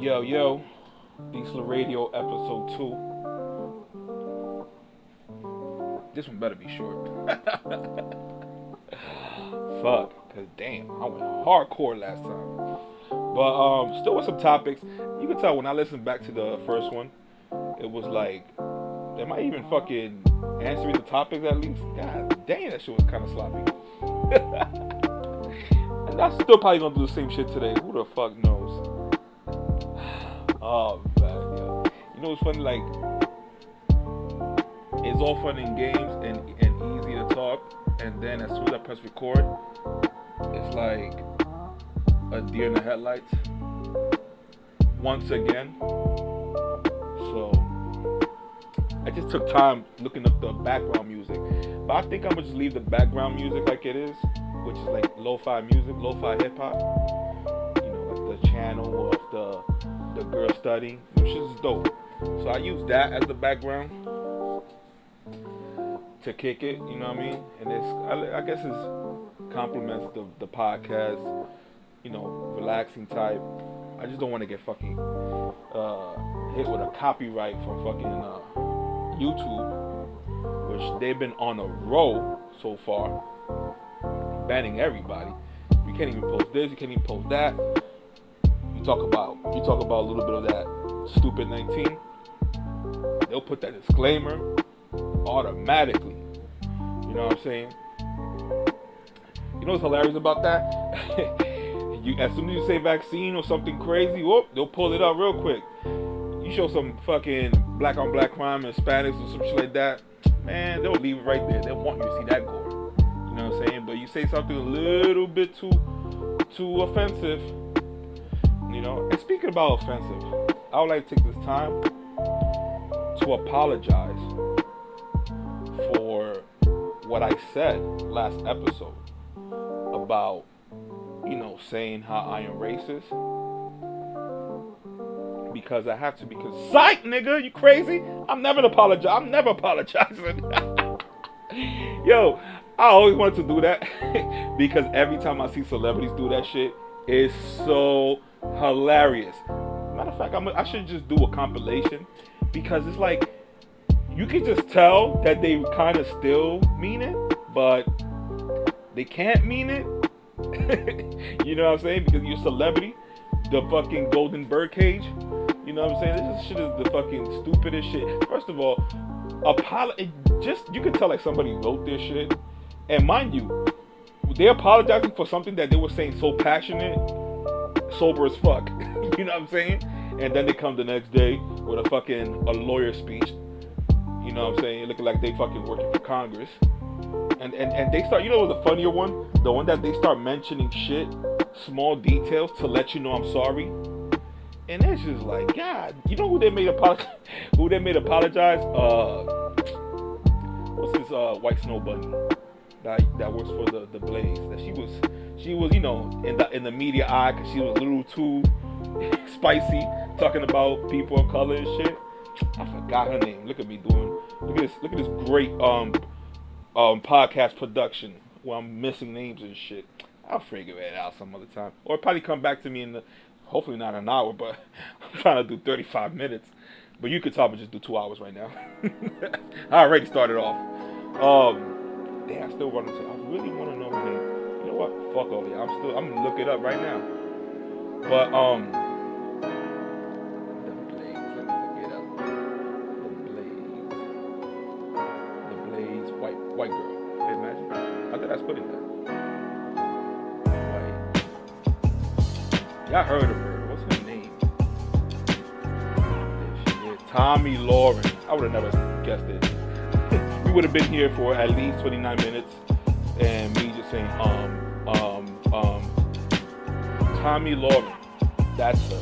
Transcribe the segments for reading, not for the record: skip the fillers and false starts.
Yo, Disla Radio episode 2. This one better be short. Fuck, cause damn, I went hardcore last time. But still with some topics. You can tell when I listened back to the first one, it was like, am I even fucking answering the topics at least? God damn, that shit was kind of sloppy. And I'm still probably gonna do the same shit today. Who the fuck knows? Oh man, yo. You know what's funny? Like, it's all fun in games and easy to talk, and then as soon as I press record, it's like a deer in the headlights once again. So I just took time looking up the background music, but I think I'm gonna just leave the background music like it is, which is like lo-fi music, lo-fi hip-hop. You know, like the channel of the girl studying, which is dope. So I use that as the background to kick it, you know what I mean? And I guess it's complements the podcast, you know, relaxing type. I just don't want to get fucking hit with a copyright from fucking YouTube, which they've been on a roll so far, banning everybody. You can't even post this, you can't even post that. You talk about a little bit of that stupid 19, they'll put that disclaimer automatically. You know what I'm saying? You know what's hilarious about that? As soon as you say vaccine or something crazy, whoop, they'll pull it up real quick. You show some fucking black on black crime, Hispanics or some shit like that, man, they'll leave it right there. They'll want you to see that gore. You know what I'm saying? But you say something a little bit too offensive, you know. And speaking about offensive, I would like to take this time to apologize for what I said last episode about, you know, saying how I am racist. Because I have to, because psych, nigga, you crazy? I'm never apologizing. Yo, I always wanted to do that because every time I see celebrities do that shit, it's so hilarious. Matter of fact, I should just do a compilation, because it's like, you can just tell that they kind of still mean it, but they can't mean it. You know what I'm saying? Because you're a celebrity, the fucking golden birdcage. You know what I'm saying? This shit is the fucking stupidest shit. First of all, you can tell like somebody wrote this shit, and mind you, they're apologizing for something that they were saying so passionate, sober as fuck. You know what I'm saying? And then they come the next day with a lawyer speech. You know what I'm saying? Looking like they fucking working for Congress. And they start, you know, the funnier one? The one that they start mentioning shit, small details to let you know I'm sorry. And it's just like, God, you know who they made apologize? What's this white snow bunny that works for the Blaze? That she was, you know, in the media eye because she was a little too spicy, talking about people of color and shit. I forgot her name. Look at me look at this great podcast production where I'm missing names and shit. I'll figure it out some other time, or probably come back to me hopefully not an hour, but I'm trying to do 35 minutes. But you could probably just do 2 hours right now. I already started off. Damn, I still want to. I really want to know her name. You know what? Fuck all that. I'm gonna look it up right now. But the Blaze. Let me look it up. The Blaze, white girl. Can you imagine? How did I split it that? White. Y'all heard of her. What's her name? There she is. Tommy Lauren. I would have never guessed it. We would have been here for at least 29 minutes, and me just saying, Tommy Lauren. That's her.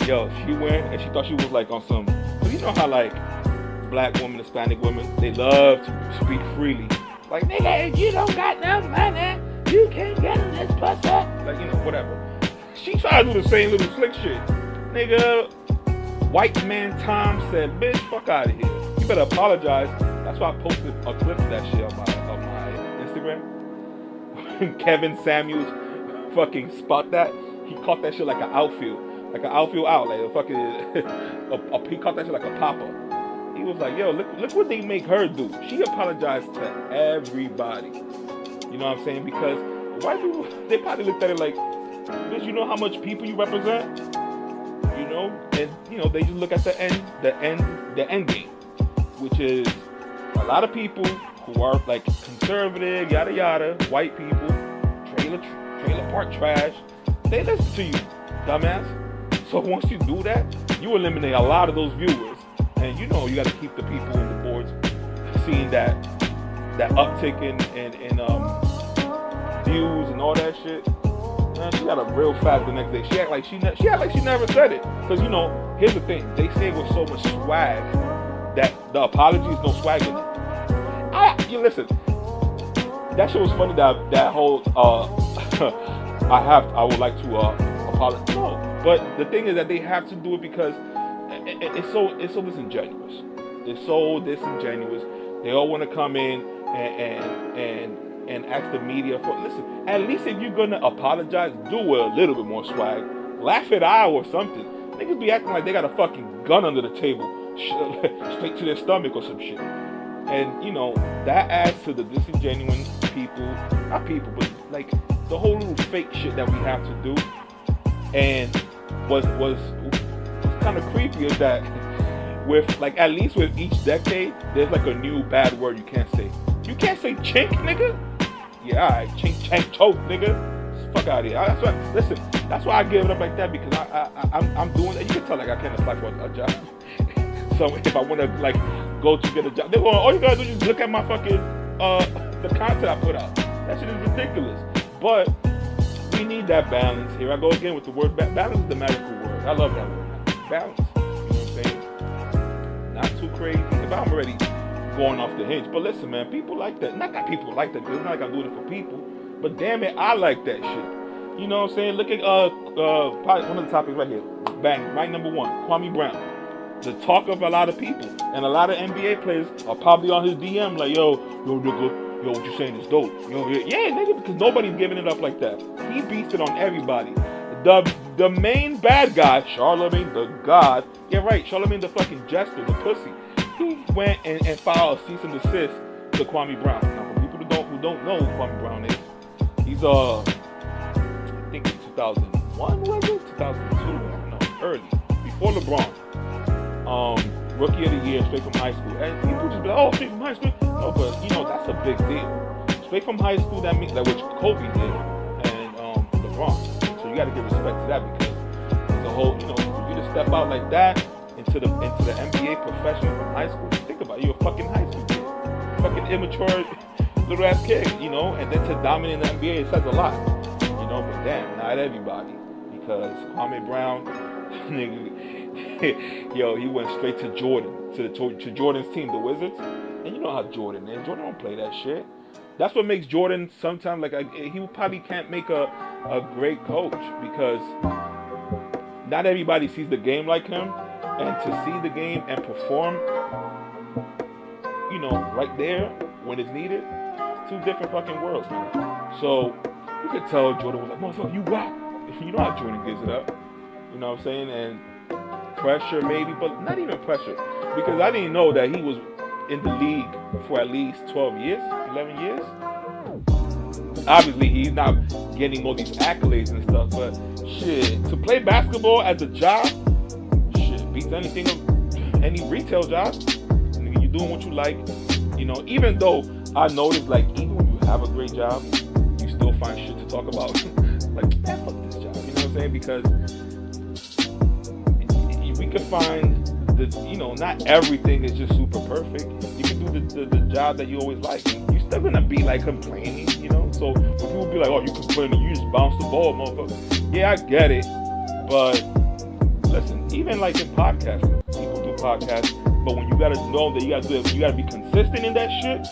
Yo, she went and she thought she was like on some, cause you know how like black women, Hispanic women, they love to speak freely. Like, nigga, you don't got no money, you can't get in this pussy. Like, you know, whatever. She tried to do the same little slick shit. Nigga, white man Tom said, bitch, fuck out of here. You better apologize. That's why I posted a clip of that shit on my Instagram. Kevin Samuels fucking spot that. he caught that shit like an outfield out, like a fucking, he caught that shit like a popper. He was like, yo, look what they make her do. She apologized to everybody. You know what I'm saying? Because white people, they probably looked at it like, bitch, you know how much people you represent? You know? And, you know, they just look at the end game, which is a lot of people who are like conservative, yada yada, white people, trailer park trash, they listen to you, dumbass. So once you do that, you eliminate a lot of those viewers. And you know you got to keep the people in the boards seeing that uptick in views and all that shit. Man, she got a real fat the next day. She act like she never said it. Cause you know, here's the thing: they say it with so much swag that the apology is no swag in it. You listen, that shit was funny. That whole I would like to apologize. No, but the thing is that they have to do it because it's so disingenuous. It's so disingenuous. They all want to come in and ask the media for. Listen, at least if you're gonna apologize, do a little bit more swag. Laugh it out or something. Niggas be acting like they got a fucking gun under the table, straight to their stomach or some shit. And you know that adds to the disingenuous people, not people, but like the whole little fake shit that we have to do. And was kind of creepy is that with like at least with each decade, there's like a new bad word you can't say. You can't say chink, nigga. Yeah, alright, chink, chank, choke, nigga. Fuck out of here. That's why. Listen, that's why I give it up like that because I'm doing that. You can tell like I can't apply for a job. So if I want to like go to get a job, they're going. All you gotta do is just look at my fucking the content I put out. That shit is ridiculous. But we need that balance. Here I go again with the word balance. Is the magical word. I love that word. Balance. You know what I'm saying? Not too crazy. If I'm already going off the hinge. But listen, man, people like that. Not that people like that. It's not like I'm doing it for people. But damn it, I like that shit. You know what I'm saying? Look at probably one of the topics right here. Bang, right number one, Kwame Brown. The talk of a lot of people. And a lot of NBA players are probably on his DM like, yo, nigga, yo, what you saying is dope. Yo, yeah, nigga, because nobody's giving it up like that. He beats it on everybody. The main bad guy, Charlemagne the God, yeah right, Charlemagne the fucking jester, the pussy, he went and filed a cease and desist to Kwame Brown. Now for people who don't know who Kwame Brown is, he's I think 2001 was it? 2002, I don't know, early, before LeBron. Rookie of the year, straight from high school. And people just be like, oh, straight from high school? No, but you know, that's a big deal. Straight from high school, that means, like, which Kobe did, and LeBron. So you gotta give respect to that because it's a whole, you know, for you to step out like that into the NBA professional from high school, think about it, you're a fucking high school kid. Fucking immature little ass kid, you know, and then to dominate the NBA, it says a lot. You know, but damn, not everybody. Because Kwame Brown, nigga, yo, he went straight to Jordan, to Jordan's team, the Wizards. And you know how Jordan is. Jordan don't play that shit. That's what makes Jordan sometimes like he probably can't make a great coach because not everybody sees the game like him, and to see the game and perform, you know, right there when it's needed, it's two different fucking worlds, man. So you could tell Jordan was like, motherfucker, you whack. You know how Jordan gives it up. You know what I'm saying? And pressure maybe, but not even pressure. Because I didn't know that he was in the league for at least 12 years, 11 years. Obviously, he's not getting all these accolades and stuff, but shit, to play basketball as a job, shit, beats anything, any retail job. You're doing what you like. You know, even though I noticed, like, even when you have a great job, you still find shit to talk about. Like, man, fuck this job. You know what I'm saying? Because we could find you know, not everything is just super perfect. You can do the job that you always like. You're still gonna be like complaining, you know. So when people be like, "Oh, you complaining? You just bounce the ball, motherfucker." Yeah, I get it, but listen, even like in podcasting, people do podcasts, but when you gotta know that you gotta be consistent in that shit.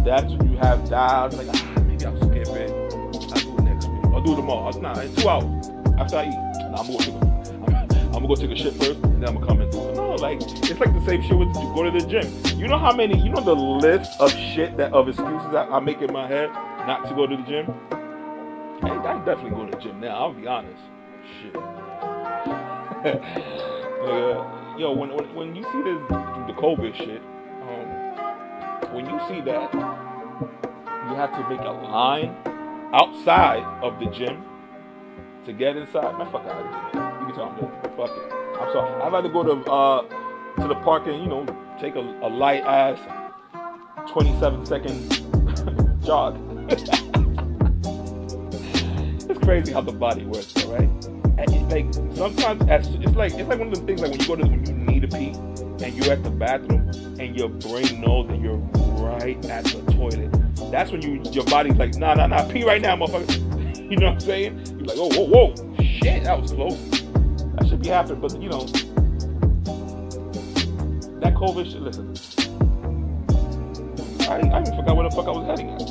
That's when you have dials like, maybe I'll skip it. I'll do it next week. I'll do it tomorrow. Nah, in 2 hours after I eat. Nah, I'm gonna go take a shit first, and then I'm gonna come and do it. No, like, it's like the same shit with you go to the gym. You know the list of shit of excuses I make in my head not to go to the gym? I definitely go to the gym now, I'll be honest. Shit. Yo, when you see this the COVID shit, when you see that you have to make a line outside of the gym to get inside, man, fuck out of here. You can tell I'm lazy. Fuck it. I'm sorry. I'd rather go to the park and take a light ass 27-second jog. It's crazy how the body works, though, right? And like sometimes it's like one of the things like when you need to pee and you're at the bathroom and your brain knows that you're right at the toilet. That's when your body's like, nah, pee right now, motherfucker. You know what I'm saying? You're like, oh, whoa, shit, that was close. That should be happening, but that COVID shit. Listen, I even forgot where the fuck I was heading at.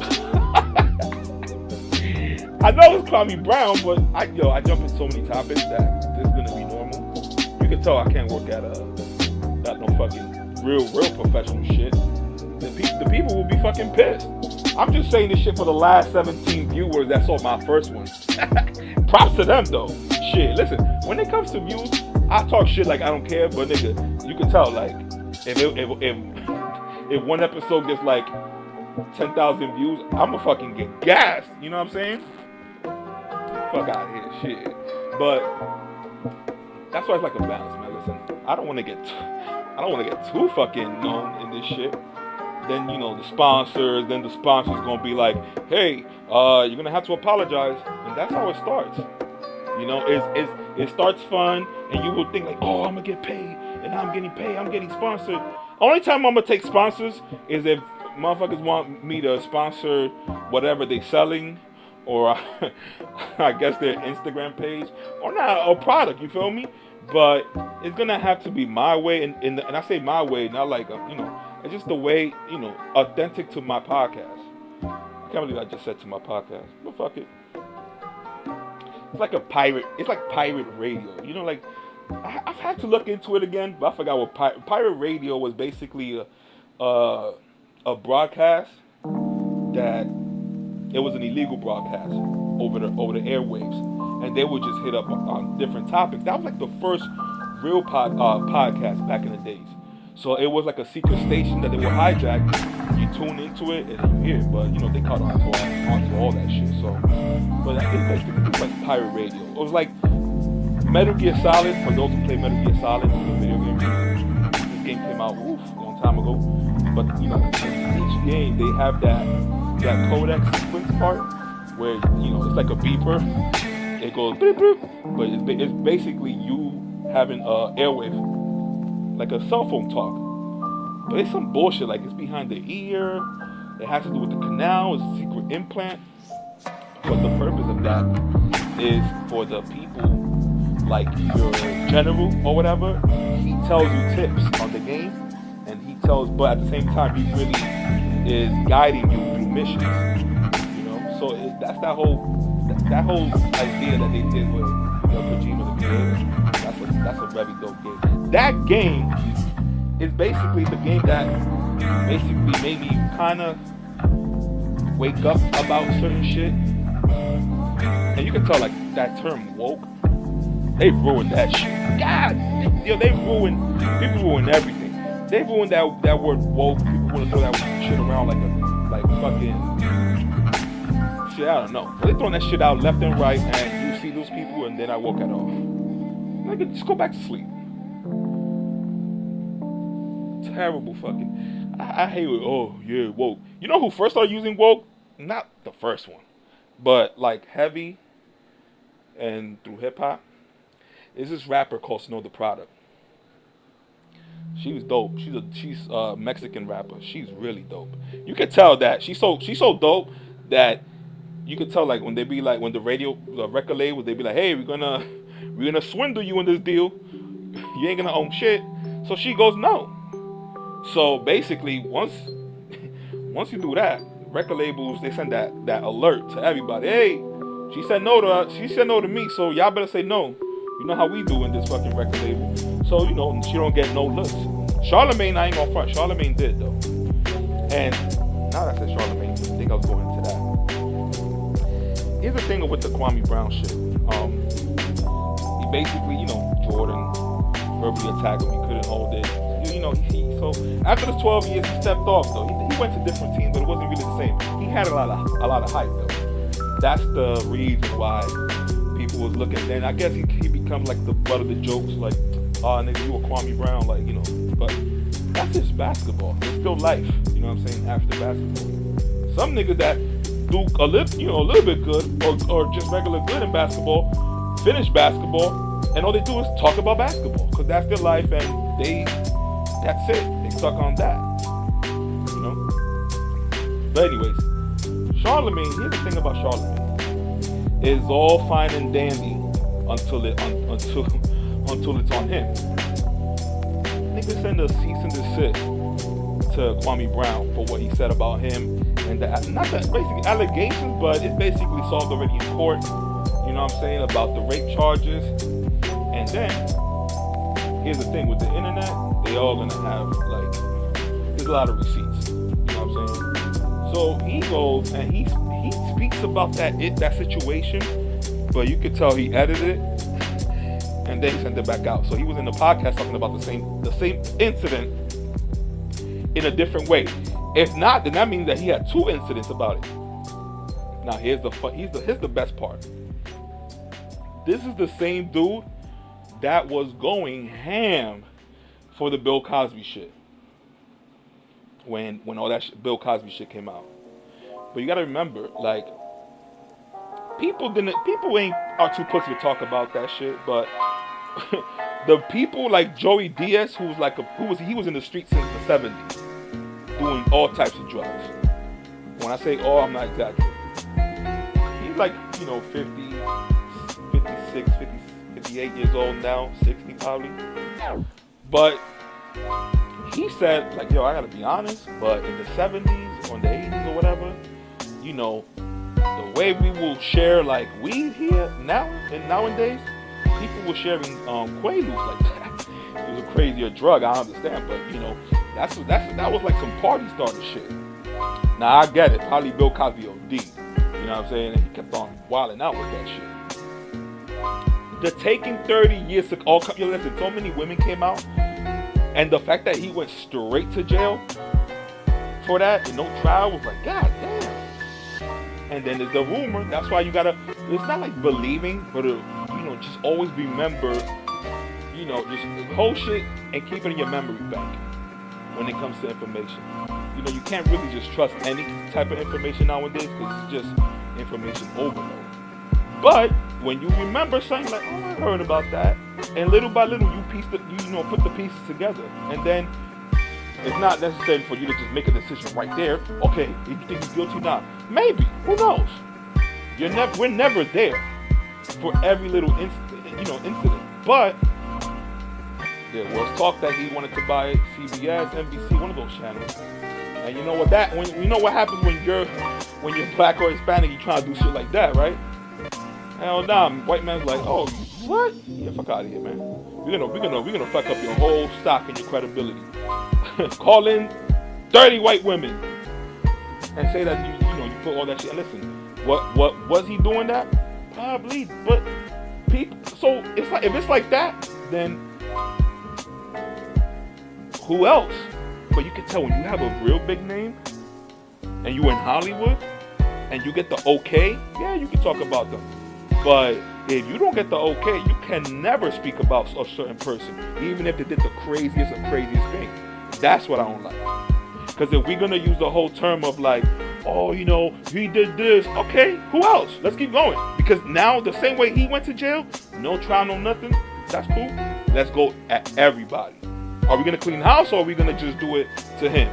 I know it's Kwame Brown, but I jump in so many topics that this is gonna be normal. You can tell I can't work at no fucking real professional shit. The people will be fucking pissed. I'm just saying this shit for the last 17 viewers that saw my first one. Props to them though. Shit, listen, when it comes to views, I talk shit like I don't care, but nigga, you can tell like if one episode gets like 10,000 views, I'ma fucking get gassed. You know what I'm saying? Fuck out of here, shit. But that's why it's like a balance, man. Listen, I don't want to get too fucking known in this shit. Then the sponsors gonna be like, hey, you're gonna have to apologize, and that's how it starts. It starts fun, and you will think like, oh, I'm gonna get paid, and I'm getting paid, I'm getting sponsored. Only time I'm gonna take sponsors is if motherfuckers want me to sponsor whatever they selling, or I guess their Instagram page, or not a product. You feel me? But it's gonna have to be my way, and I say my way, not like it's just the way authentic to my podcast. I can't believe I just said to my podcast, but fuck it. It's like pirate radio. Like I've had to look into it again, but I forgot what pirate radio was. Basically a broadcast that it was an illegal broadcast over the airwaves, and they would just hit up on different topics. That was like the first real podcast back in the days. So it was like a secret station that they would hijack. You tune into it and you hear it, but they caught onto all that shit. So, but I think basically it was like pirate radio. It was like Metal Gear Solid. For those who play Metal Gear Solid, the video game. This game came out a long time ago. But each game they have that codec sequence part where it's like a beeper. It goes beep beep, but it's basically you having airwave, like a cell phone talk. But it's some bullshit, like it's behind the ear, it has to do with the canal, it's a secret implant. But the purpose of that is for the people, like your general or whatever, he tells you tips on the game, and but at the same time, he really is guiding you through missions, so that's that whole idea that they did with Kojima the Creator. That's a very dope game. That game is basically the game that basically made me kind of wake up about certain shit. And you can tell like that term woke, they ruined that shit. God, people ruin everything. They ruined that word woke. People want to throw that shit around like fucking shit. I don't know. But they throwing that shit out left and right, and you see those people, and then I woke it off. Like, just go back to sleep. Terrible fucking. I hate it. Oh yeah, woke. You know who first started using woke? Not the first one, but like heavy and through hip hop. Is this rapper called Snow the Product? She was dope. She's a Mexican rapper. She's really dope. You can tell that she's so dope that you can tell like when the record label, they be like, hey, we're gonna swindle you in this deal. You ain't gonna own shit. So she goes no. So basically, once you do that, record labels, they send that alert to everybody. Hey, she said no to me, so y'all better say no. You know how we do in this fucking record label. So, she don't get no looks. Charlamagne, I ain't gonna front. Charlamagne did, though. And now that I said Charlamagne, I think I was going into that. Here's the thing with the Kwame Brown shit. basically, Jordan verbally attacked him. He couldn't hold it. So after the 12 years, he stepped off though. He went to different teams, but it wasn't really the same. He had a lot of hype though. That's the reason why people was looking. And I guess he becomes like the butt of the jokes, like, oh nigga, you a Kwame Brown, like, But that's just basketball. It's still life. You know what I'm saying? After basketball, some niggas that do a little bit good or just regular good in basketball, finish basketball, and all they do is talk about basketball because that's their life, and that's it. They stuck on that, But anyways, Charlemagne. Here's the thing about Charlemagne: it's all fine and dandy until it's on him. Niggas send a cease and desist to Kwame Brown for what he said about him, and not that basically allegations, but it's basically solved already in court. You know what I'm saying, about the rape charges. And then here's the thing with the internet, they all gonna have there's a lot of receipts. You know what I'm saying? So he goes and he speaks about that situation, but you could tell he edited it and then he sent it back out. So he was in the podcast talking about the same incident in a different way. If not, then that means that he had two incidents about it. Now here's the best part. This is the same dude that was going ham for the Bill Cosby shit when all that Bill Cosby shit came out. But you gotta remember, people are too pussy to talk about that shit, but the people like Joey Diaz, he was in the streets since the 70s, doing all types of drugs. When I say all, I'm not exaggerating. He's 50, 56, 58 years old now, 60 probably. But he said, I gotta be honest, but in the 70s or in the 80s or whatever, the way we will share weed here nowadays, people were sharing Quaaludes like that. It was a crazier drug, I understand, but that was like some party starter shit. Now I get it, probably Bill Cosby OD. You know what I'm saying? And he kept on wilding out with that shit. The taking 30 years to all come. Listen, so many women came out, and the fact that he went straight to jail for that and no trial was like, God damn. And then there's the rumor. That's why you gotta. It's not like believing, but just always remember, just whole shit and keep it in your memory bank when it comes to information. You can't really just trust any type of information nowadays because it's just information overload. But when you remember something like, oh, I heard about that, and little by little you put the pieces together, and then it's not necessary for you to just make a decision right there. Okay, you think he's guilty now? Maybe. Who knows? We're never there for every little incident. But there was talk that he wanted to buy CBS, NBC, one of those channels. And you know what happens when you're black or Hispanic, you try to do shit like that, right? Hell nah, white man's like, oh, what? Yeah, fuck out of here, man. We're gonna fuck up your whole stock and your credibility. Call in 30 white women and say that you put all that shit. And listen, what was he doing that? Probably, but people. So it's like if it's like that, then who else? But you can tell when you have a real big name and you in Hollywood and you get the okay, yeah, you can talk about them. But if you don't get the okay, you can never speak about a certain person, even if they did the craziest thing. That's what I don't like. Because if we're going to use the whole term of oh, he did this. Okay, who else? Let's keep going. Because now the same way he went to jail, no trial, no nothing, that's cool. Let's go at everybody. Are we going to clean house or are we going to just do it to him?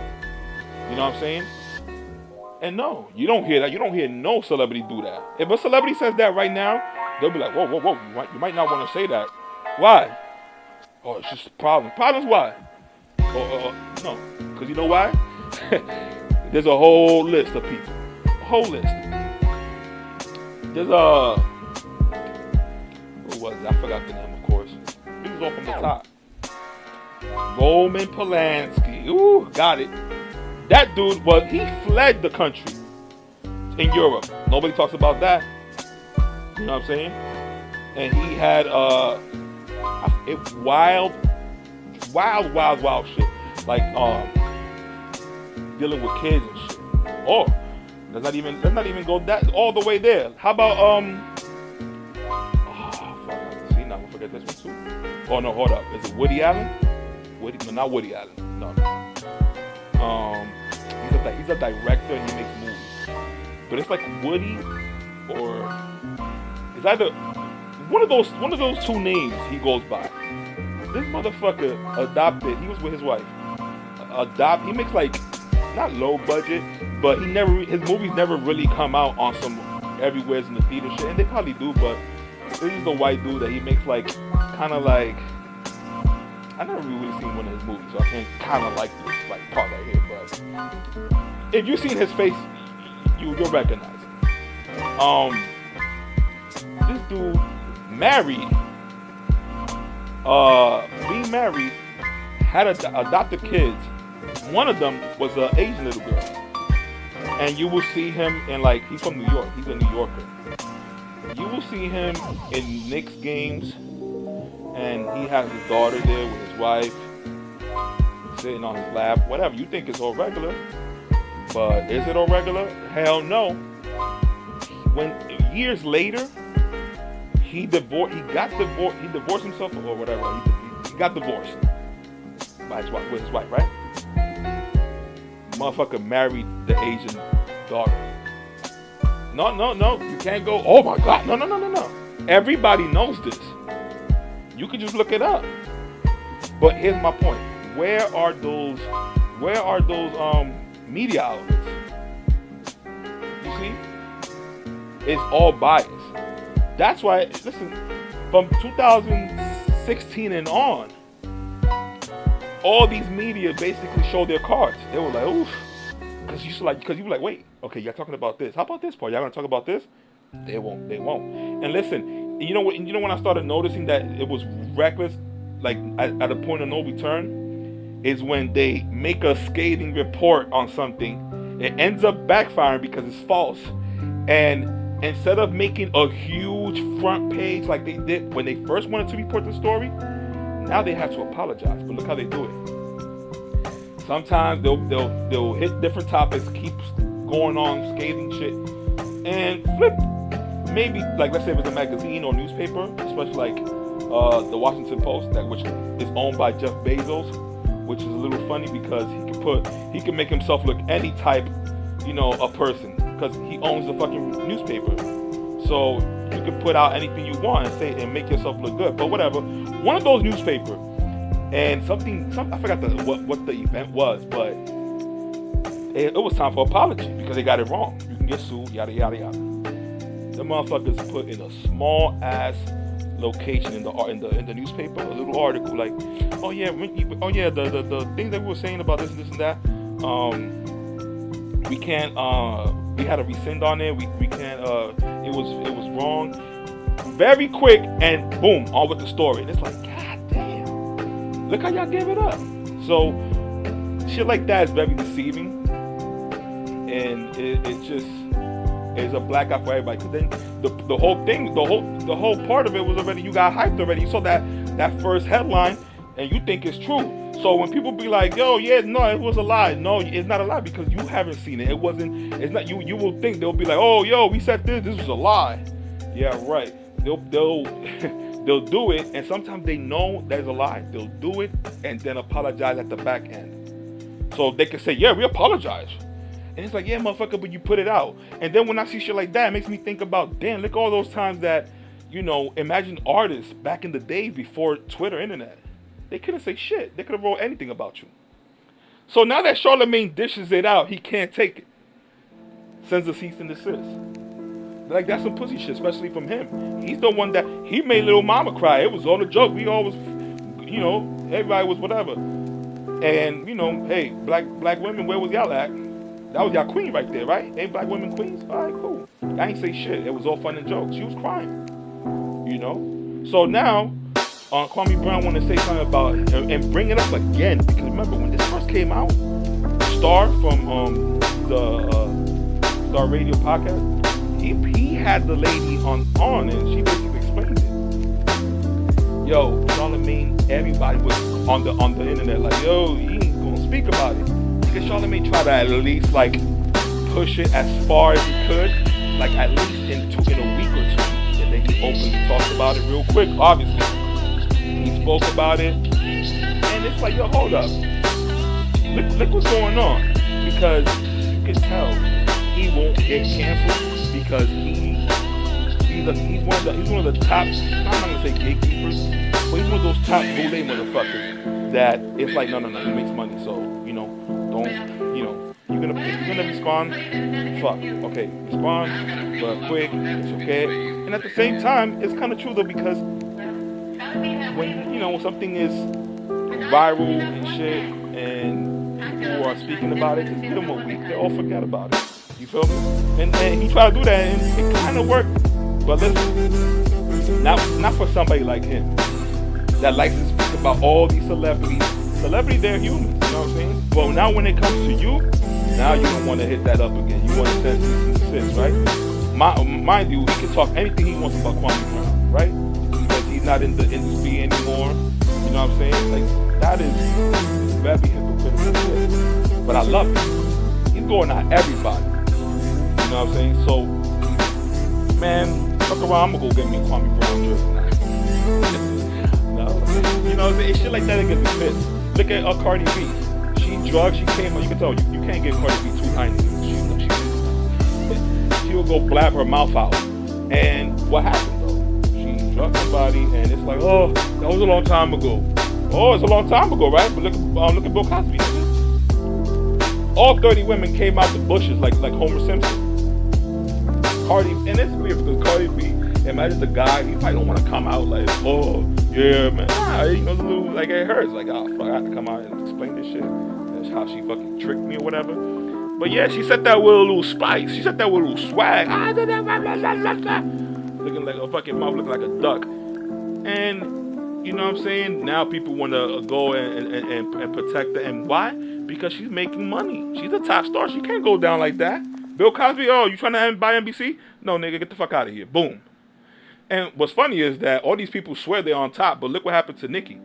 You know what I'm saying? And no, you don't hear that. You don't hear no celebrity do that. If a celebrity says that right now, they'll be like, whoa. You might not want to say that. Why? Oh, it's just a problem. Problems why? No. Because you know why? There's a whole list of people. A whole list. There's who was it? I forgot the name, of course. He was all from the top. Roman Polanski. Ooh, got it. That dude he fled the country in Europe. Nobody talks about that. You know what I'm saying? and he had wild shit, like dealing with kids and shit. Oh, let's not even go that all the way there. How about fuck, see, now I'm gonna forget this one too. Oh no, hold up, is it Woody Allen? No, not Woody Allen. No. He's a director and he makes movies, but it's like Woody or it's either one of those two names he goes by. This motherfucker adopted. He was with his wife. He makes like not low budget, but his movies never really come out on some everywhere's in the theater shit, and they probably do. But this is the white dude that he makes like kind of like. I never really seen one of his movies, so I can't kind of like this like part right here. But if you've seen his face, you'll recognize it. This dude married, being married, had adopted kids. One of them was an Asian little girl, and you will see him in like he's from New York. He's a New Yorker. You will see him in Knicks games. And he has his daughter there with his wife, sitting on his lap. Whatever, you think it's all regular. But is it all regular? Hell no. When years later, he divorced himself or whatever. He got divorced with his wife, right? Motherfucker married the Asian daughter. No, you can't go, oh my God, no. Everybody knows this. You can just look it up. But here's my point. Where are those media outlets? You see? It's all biased. That's why, listen, from 2016 and on, all these media basically show their cards. They were like, oof. Because you were like, wait, okay, you're talking about this. How about this part? Y'all gonna talk about this? They won't. And listen, you know when I started noticing that it was reckless, like at a point of no return, is when they make a scathing report on something. It ends up backfiring because it's false. And instead of making a huge front page like they did when they first wanted to report the story, now they have to apologize. But look how they do it. Sometimes they'll hit different topics, keep going on scathing shit, and flip. Maybe, like, let's say it was a magazine or newspaper, especially like the Washington Post, which is owned by Jeff Bezos, which is a little funny because he can make himself look any type, a person, because he owns the fucking newspaper. So you can put out anything you want and say and make yourself look good. But whatever, one of those newspapers, and something I forgot what the event was, but it was time for apology because they got it wrong. You can get sued, yada yada yada. The motherfuckers put in a small ass location in the newspaper, a little article like, the things that we were saying about this and that, we can't, we had a rescind on it, we can't, it was wrong. Very quick, and boom, on with the story. And it's like, god damn, look how y'all gave it up. So shit like that is very deceiving, and it's just. It's a black eye for everybody. Cause then the whole thing, the whole part of it was already, you got hyped already. You saw that first headline and you think it's true. So when people be like, yo, yeah, no, it was a lie. No, it's not a lie because you haven't seen it. It's not, you will think, they'll be like, oh, yo, we said this was a lie. Yeah, right. They'll do it, and sometimes they know there's a lie. They'll do it and then apologize at the back end. So they can say, yeah, we apologize. And it's like, yeah, motherfucker, but you put it out. And then when I see shit like that, it makes me think about, damn, look at all those times that, imagine artists back in the day before Twitter, internet. They couldn't say shit. They could have wrote anything about you. So now that Charlemagne dishes it out, he can't take it. Sends a cease and desist. Like, that's some pussy shit, especially from him. He's the one that, he made Little Mama cry. It was all a joke. We always, everybody was whatever. And, hey, black women, where was y'all at? That was y'all queen right there, right? Ain't black women queens? All right, cool. I ain't say shit. It was all fun and jokes. She was crying, So now, Kwame Brown want to say something about and bring it up again, because remember when this first came out, Star from the Star Radio podcast, he had the lady on and she basically explained it. everybody was on the internet like, yo, he ain't gonna speak about it. Because Charlamagne tried to at least like push it as far as he could, like at least in a week or two. And then he openly talked about it real quick, obviously. He spoke about it. And it's like, yo, hold up. Look what's going on. Because you can tell he won't get canceled because he's one of the top, I'm not gonna say gatekeepers, but he's one of those top boule motherfuckers that it's like, no, he makes money, so, don't, if you're gonna respond, fuck, okay, respond, but quick, it's okay. And at the same time, it's kind of true though, because when something is viral and shit, and people are speaking about it, just give them a week, they all forget about it. You feel me? And he tried to do that, and it kind of worked. But listen, not for somebody like him that likes to speak about all these celebrities. Celebrities, they're humans, you know what I'm saying? But now when it comes to you, now you don't want to hit that up again. You want to send cease and desist, right? Mind you, he can talk anything he wants about Kwame Brown, right? Because he's not in the industry anymore. You know what I'm saying? Like, that is very hypocritical shit. But I love it. He's going at everybody. You know what I'm saying? So, man, fuck around, I'm gonna go get me a Kwame Brown jersey now. No, you know, it's shit like that that gets me pissed. Look at Cardi B. She drugged, she came out, you can tell, you can't get Cardi B too tiny. She will go blab her mouth out. And what happened though? She drugged somebody, and it's like, oh, that was a long time ago. Oh, it's a long time ago, right? But look at Bill Cosby. All 30 women came out the bushes like Homer Simpson. Cardi, and it's weird because Cardi B, imagine the guy, he probably don't want to come out like, oh, yeah, man. Nah, the little, like, it hurts. Like, oh, fuck, I have to come out and explain this shit. That's how she fucking tricked me or whatever. But yeah, she said that with a little spice. She said that with a little swag. Looking like a fucking mouth, looking like a duck. And, you know what I'm saying? Now people want to go and protect her. And why? Because she's making money. She's a top star. She can't go down like that. Bill Cosby, oh, you trying to buy NBC? No, nigga, get the fuck out of here. Boom. And what's funny is that all these people swear they're on top, but look what happened to Nicki.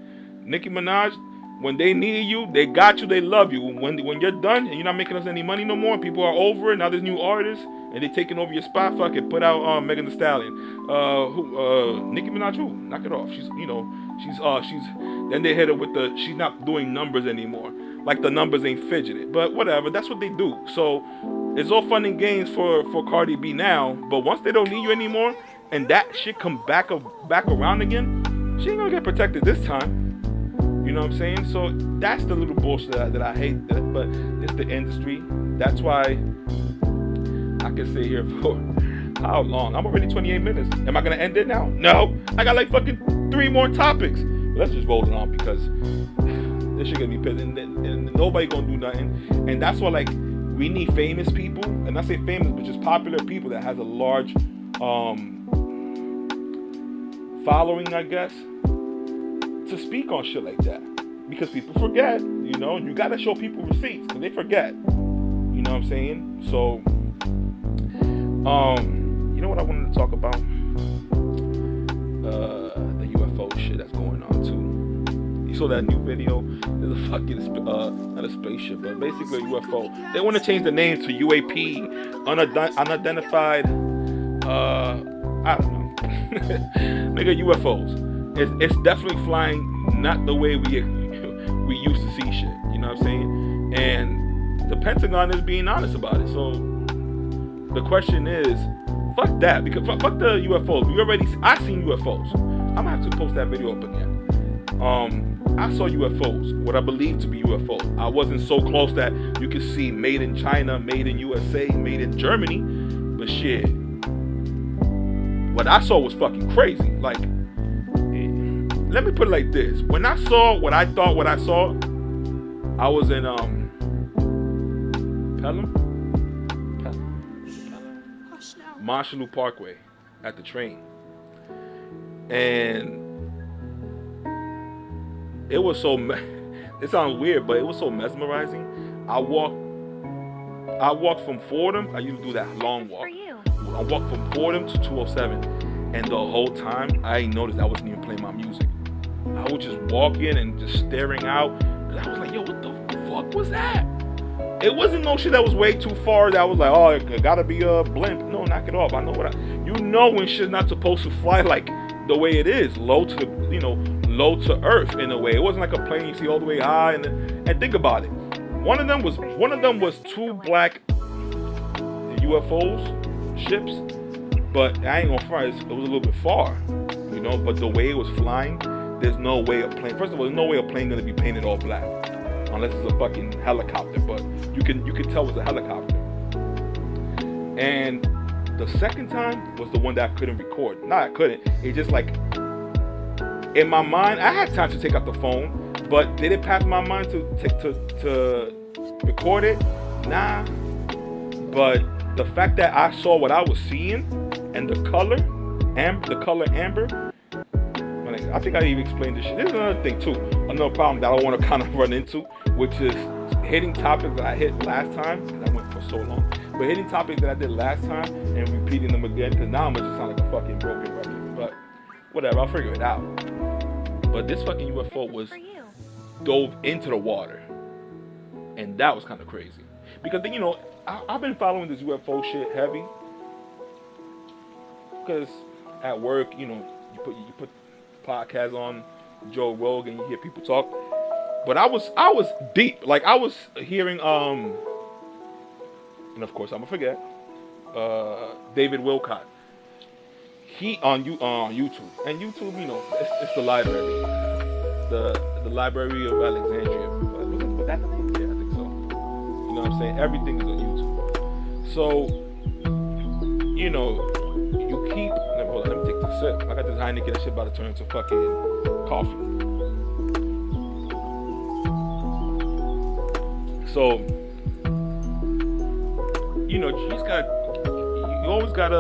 Nicki Minaj, when they needed you, they got you, they love you. When you're done and you're not making us any money no more, people are over it, now there's new artists, and they taking over your spot, fuck it, put out Megan Thee Stallion. Nicki Minaj, who? Knock it off. She's then they hit her with she's not doing numbers anymore. Like the numbers ain't fidgeted. But whatever, that's what they do. So, it's all fun and games for Cardi B now, but once they don't need you anymore, and that shit come back around again, she ain't gonna get protected this time. You know what I'm saying? So that's the little bullshit that I hate. But it's the industry. That's why I can sit here for how long? I'm already 28 minutes. Am I gonna end it now? No. I got like fucking 3 more topics. But let's just roll it on because this shit gonna be pissed, and nobody gonna do nothing. And that's why like we need famous people, and I say famous, but just popular people that has a large following, I guess, to speak on shit like that. Because people forget, you gotta show people receipts, because they forget. You know what I'm saying? So, you know what I wanted to talk about? The UFO shit that's going on too. You saw that new video? There's a fucking, not a spaceship, but basically a UFO. They want to change the name to UAP, unidentified, I don't know. Nigga, UFOs. It's definitely flying not the way we used to see shit. You know what I'm saying? And the Pentagon is being honest about it. So the question is, fuck that. Because fuck the UFOs. I seen UFOs. I'm gonna have to post that video up again. I saw UFOs, what I believe to be UFOs. I wasn't so close that you could see made in China, made in USA, made in Germany. But shit, what I saw was fucking crazy. Like, let me put it like this. When I saw what I thought what I saw, I was in Pelham? Marshalloo Parkway at the train. And it was so, it sounds weird, but it was so mesmerizing. I walked from Fordham. I used to do that long walk. I walked from Fordham to 207. And the whole time, I ain't noticed I wasn't even playing my music. I was just walking and just staring out. And I was like, yo, what the fuck was that? It wasn't no shit that was way too far that I was like, oh, it gotta be a blimp. No, knock it off. I know you know when shit's not supposed to fly like the way it is, low to low to earth in a way. It wasn't like a plane you see all the way high. And think about it. One of them was two black UFOs, ships, but I ain't gonna front, it was a little bit far, but the way it was flying, there's no way a plane, first of all, there's no way a plane gonna be painted all black, unless it's a fucking helicopter, but you can tell it's a helicopter. And the second time was the one that I couldn't record. No, I couldn't, it just like, in my mind, I had time to take out the phone, but did it pass my mind to record it? Nah, but the fact that I saw what I was seeing and the color amber, I think I even explained this shit. There's another thing too, another problem that I want to kind of run into, which is hitting topics that I hit last time, because I went for so long, but hitting topics that I did last time and repeating them again, because now I'm going to sound like a fucking broken record, but whatever, I'll figure it out. But this fucking UFO dove into the water, and that was kind of crazy, because then, I've been following this UFO shit heavy, because at work, you put podcasts on Joe Rogan, you hear people talk, but I was deep, like I was hearing, and of course I'm gonna forget, David Wilcott, he on YouTube, and YouTube, it's the library, the Library of Alexandria, was that the name? Yeah, I think so. You know what I'm saying? Everything is on YouTube. So, you keep... Hold on, let me take this sip. I got this Heineken, that shit about to turn into fucking coffee. So, you always gotta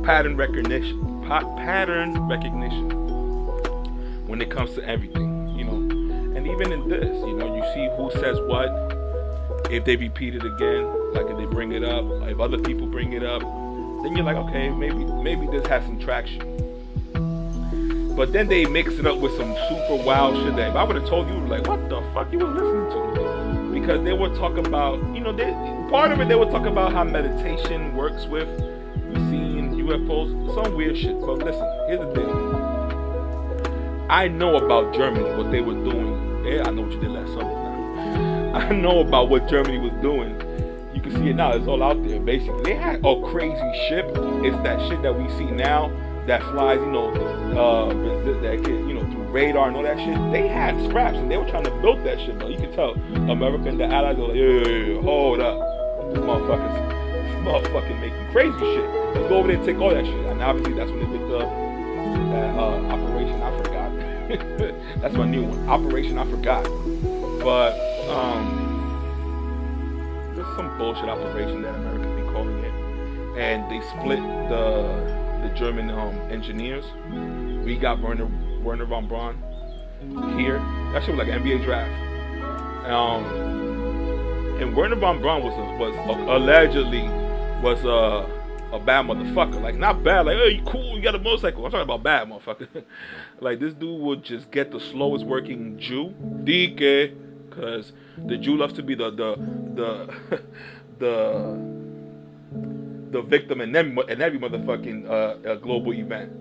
pattern recognition when it comes to everything, and even in this, you see who says what, if they repeat it again, like if they bring it up, if other people bring it up, then you're like, okay, maybe this has some traction. But then they mix it up with some super wild shit that if I would have told you, like, what the fuck you was listening to? Because they were talking about, part of it, they were talking about how meditation works with seeing UFOs, some weird shit. But listen, here's the thing. I know about Germany, what they were doing. Yeah, I know what you did last summer. I know about what Germany was doing. You can see it now. It's all out there. Basically, they had a crazy ship. It's that shit that we see now that flies, that through radar and all that shit. They had scraps and they were trying to build that shit. But you can tell America and the Allies were like, yeah, hold up, this motherfucking making crazy shit. Let's go over there and take all that shit. And obviously that's when they did the Operation I Forgot. That's my new one, Operation I Forgot. But there's some bullshit operation that America be calling it, and they split the German engineers. We got Werner von Braun here. That shit was like an NBA draft. And Werner von Braun was allegedly a bad motherfucker. Like, not bad, like, oh, you cool, you got a motorcycle. I'm talking about bad motherfucker. Like, this dude would just get the slowest working Jew, DK, because the Jew loves to be the victim in every motherfucking global event.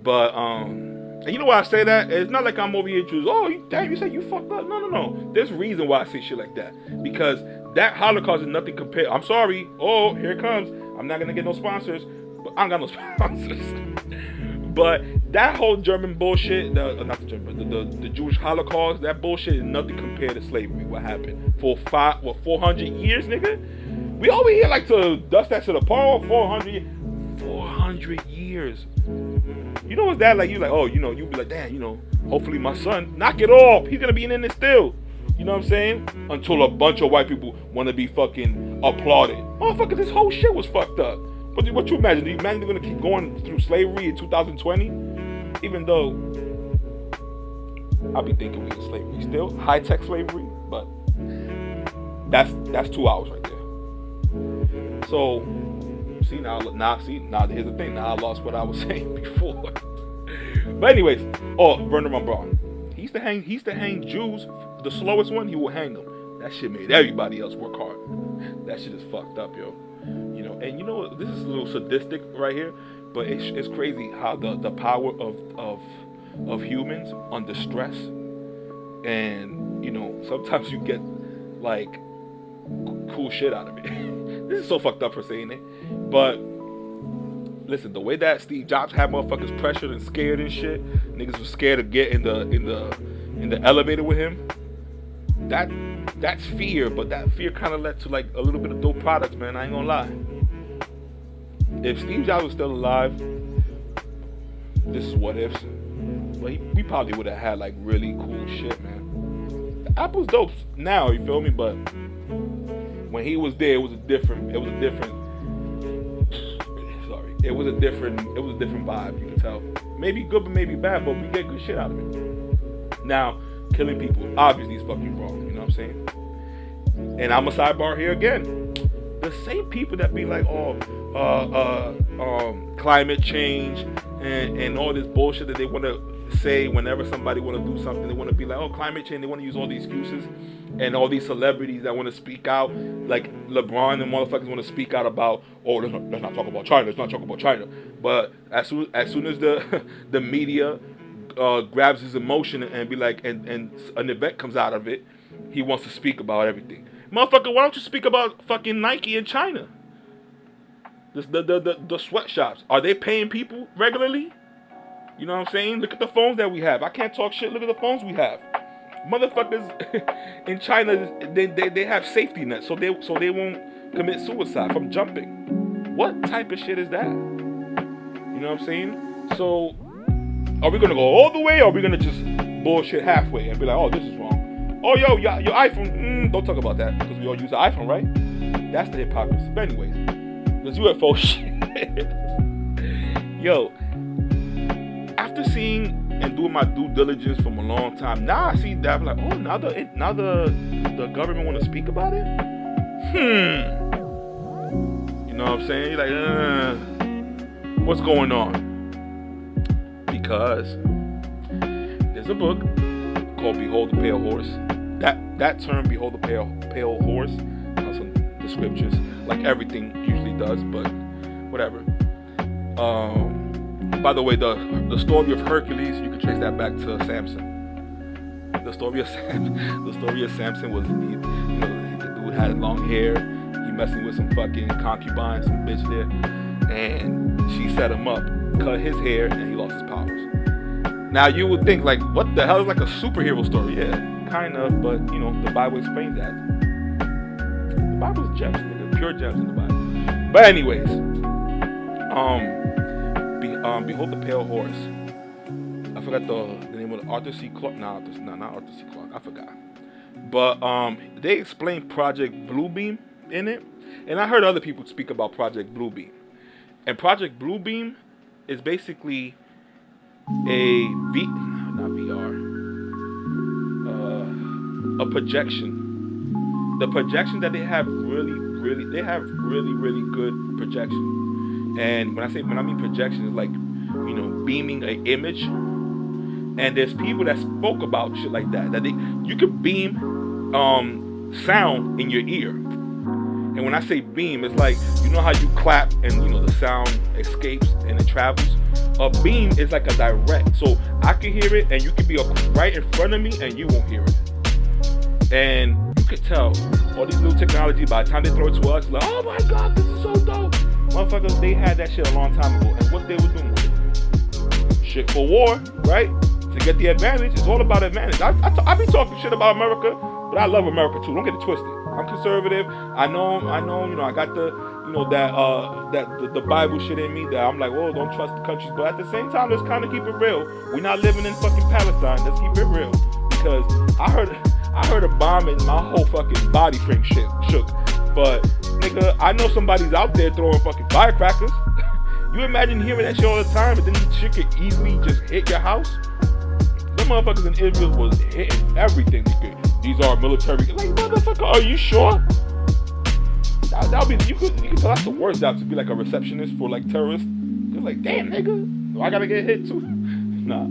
But and you know why I say that? It's not like I'm over here Jews. Oh, damn, you said you fucked up. No. There's a reason why I say shit like that, because that Holocaust is nothing compared. I'm sorry. Oh, here it comes. I'm not gonna get no sponsors, but I ain't got no sponsors. But that whole German bullshit, not the German, the Jewish Holocaust, that bullshit is nothing compared to slavery. What happened for 400 years, nigga? We over here like to dust that shit apart. 400 years. You know what's that like? You like, oh, you be like, damn, hopefully my son, knock it off. He's gonna be in it still. You know what I'm saying? Until a bunch of white people want to be fucking applauded. Motherfucker, this whole shit was fucked up. But what you imagine? Do you imagine they're gonna keep going through slavery in 2020? Even though I'll be thinking we in slavery still, high-tech slavery, but that's 2 hours right there. So now here's the thing. Now I lost what I was saying before. But anyways, Werner von Braun. He used to hang Jews. The slowest one, he will hang them. That shit made everybody else work hard. That shit is fucked up, yo. You know, and you know what? This is a little sadistic right here, but it's crazy how the power of humans under stress, and you know, sometimes you get like cool shit out of it. This is so fucked up for saying it, but listen, the way that Steve Jobs had motherfuckers pressured and scared and shit, niggas was scared to get in the elevator with him. That's fear, but that fear kind of led to like a little bit of dope products, man. I ain't gonna lie. If Steve Jobs was still alive, this is what ifs, but we probably would have had like really cool shit, man. The Apple's dope now, you feel me? But when he was there, it was a different vibe. You can tell, maybe good, but maybe bad, but we get good shit out of it. Now, killing people obviously is fucking wrong. You know what I'm saying? And I'm a sidebar here again. The same people that be like, climate change and all this bullshit that they want to say whenever somebody want to do something, they want to be like, oh, climate change. They want to use all these excuses, and all these celebrities that want to speak out, like LeBron and motherfuckers want to speak out about, oh, let's not talk about China. Let's not talk about China. But as soon as the media grabs his emotion and be like, and an event comes out of it, he wants to speak about everything. Motherfucker, why don't you speak about fucking Nike in China? The sweatshops, are they paying people regularly? You know what I'm saying? Look at the phones that we have. I can't talk shit. Look at the phones we have. Motherfuckers in China, they have safety nets, so they won't commit suicide from jumping. What type of shit is that? You know what I'm saying? So, are we gonna go all the way, or are we gonna just bullshit halfway and be like, oh, this is wrong? Oh, yo, your iPhone. Don't talk about that, because we all use the iPhone, right? That's the hypocrisy. But anyways, this UFO shit. Yo, after seeing and doing my due diligence from a long time, now I see that I'm like, oh, now the government want to speak about it. You know what I'm saying? Like, what's going on? Because there's a book called "Behold the Pale Horse." That term, "Behold the Pale Horse," comes from the scriptures, like everything usually does. But whatever. By the way, the story of Hercules, you can trace that back to Samson. The story of Samson was, the dude had long hair. He messing with some fucking concubine, some bitch there, and she set him up, cut his hair, and he lost his powers. Now you would think, like, what the hell is like a superhero story? Yeah, kind of, but you know, the Bible explains that. The Bible's gems, nigga, pure gems in the Bible. But anyways, Behold the Pale Horse. I forgot the name of the Arthur C. Clarke. Not Arthur C. Clarke. I forgot. But they explained Project Bluebeam in it, and I heard other people speak about Project Bluebeam. And Project Bluebeam is basically a projection. The projection that they have really good projection. And when I mean projection, it's like, you know, beaming an image. And there's people that spoke about shit like that you could beam sound in your ear. And when I say beam, it's like, you know how you clap and, you know, the sound escapes and it travels? A beam is like a direct. So I can hear it and you can be right in front of me and you won't hear it. And you could tell all these new technology, by the time they throw it to us, like, oh my God, this is so dope. Motherfuckers, they had that shit a long time ago. And what they were doing with it? Shit for war, right? To get the advantage. It's all about advantage. I be talking shit about America, but I love America too. Don't get it twisted. I'm conservative. I know, you know, I got the, you know, the Bible shit in me that I'm like, oh, don't trust the countries. But at the same time, let's kind of keep it real. We're not living in fucking Palestine. Let's keep it real. Because I heard a bomb and my whole fucking body frame shook. But, nigga, I know somebody's out there throwing fucking firecrackers. You imagine hearing that shit all the time, but then this shit could easily just hit your house? Them motherfuckers in Israel was hitting everything. These are military. Like, motherfucker, are you sure? That'll be, you can tell that's the worst job, to be like a receptionist for like terrorists. They're like, damn, nigga, I gotta get hit too. Nah.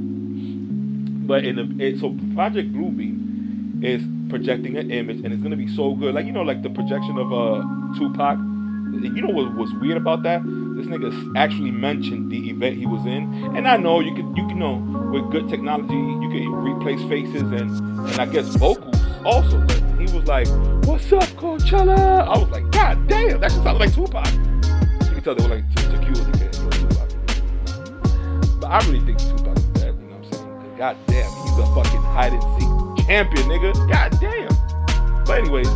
But so Project Bluebeam is projecting an image, and it's gonna be so good. Like like the projection of Tupac. You know what was weird about that? This nigga actually mentioned the event he was in, and I know you can know with good technology you can replace faces and I guess vocals also. But he was like, "What's up, Coachella?" I was like, "God damn, that shit sounded like Tupac." You can tell they were like tequila nigga or Tupac. But I really think Tupac is dead. You know what I'm saying? God damn, he's a fucking hide and seek champion, nigga. God damn. But anyways.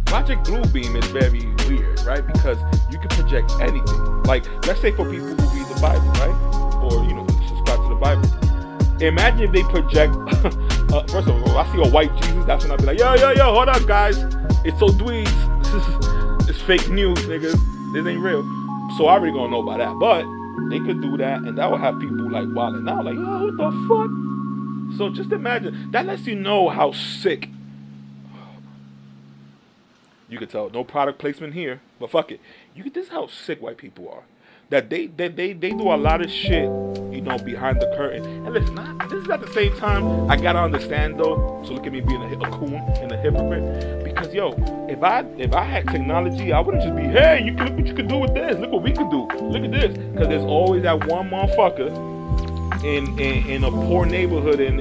Project Bluebeam is very weird, right? Because you can project anything. Like, let's say for people who read the Bible, right? Or, subscribe to the Bible. Imagine if they project, first of all, I see a white Jesus, that's when I'll be like, yo, hold up, guys. It's so dweebs. It's fake news, niggas. This ain't real. So I already gonna know about that. But they could do that, and that would have people, like, wilding out. Like, oh, what the fuck? So just imagine. That lets you know how sick. You could tell, no product placement here, but fuck it. This is how sick white people are. That they do a lot of shit, behind the curtain. And listen, this is at the same time, I gotta understand though, so look at me being a coon and a hypocrite. Because if I had technology, I wouldn't just be, hey, look what you can do with this, look what we can do, look at this. Because there's always that one motherfucker in a poor neighborhood in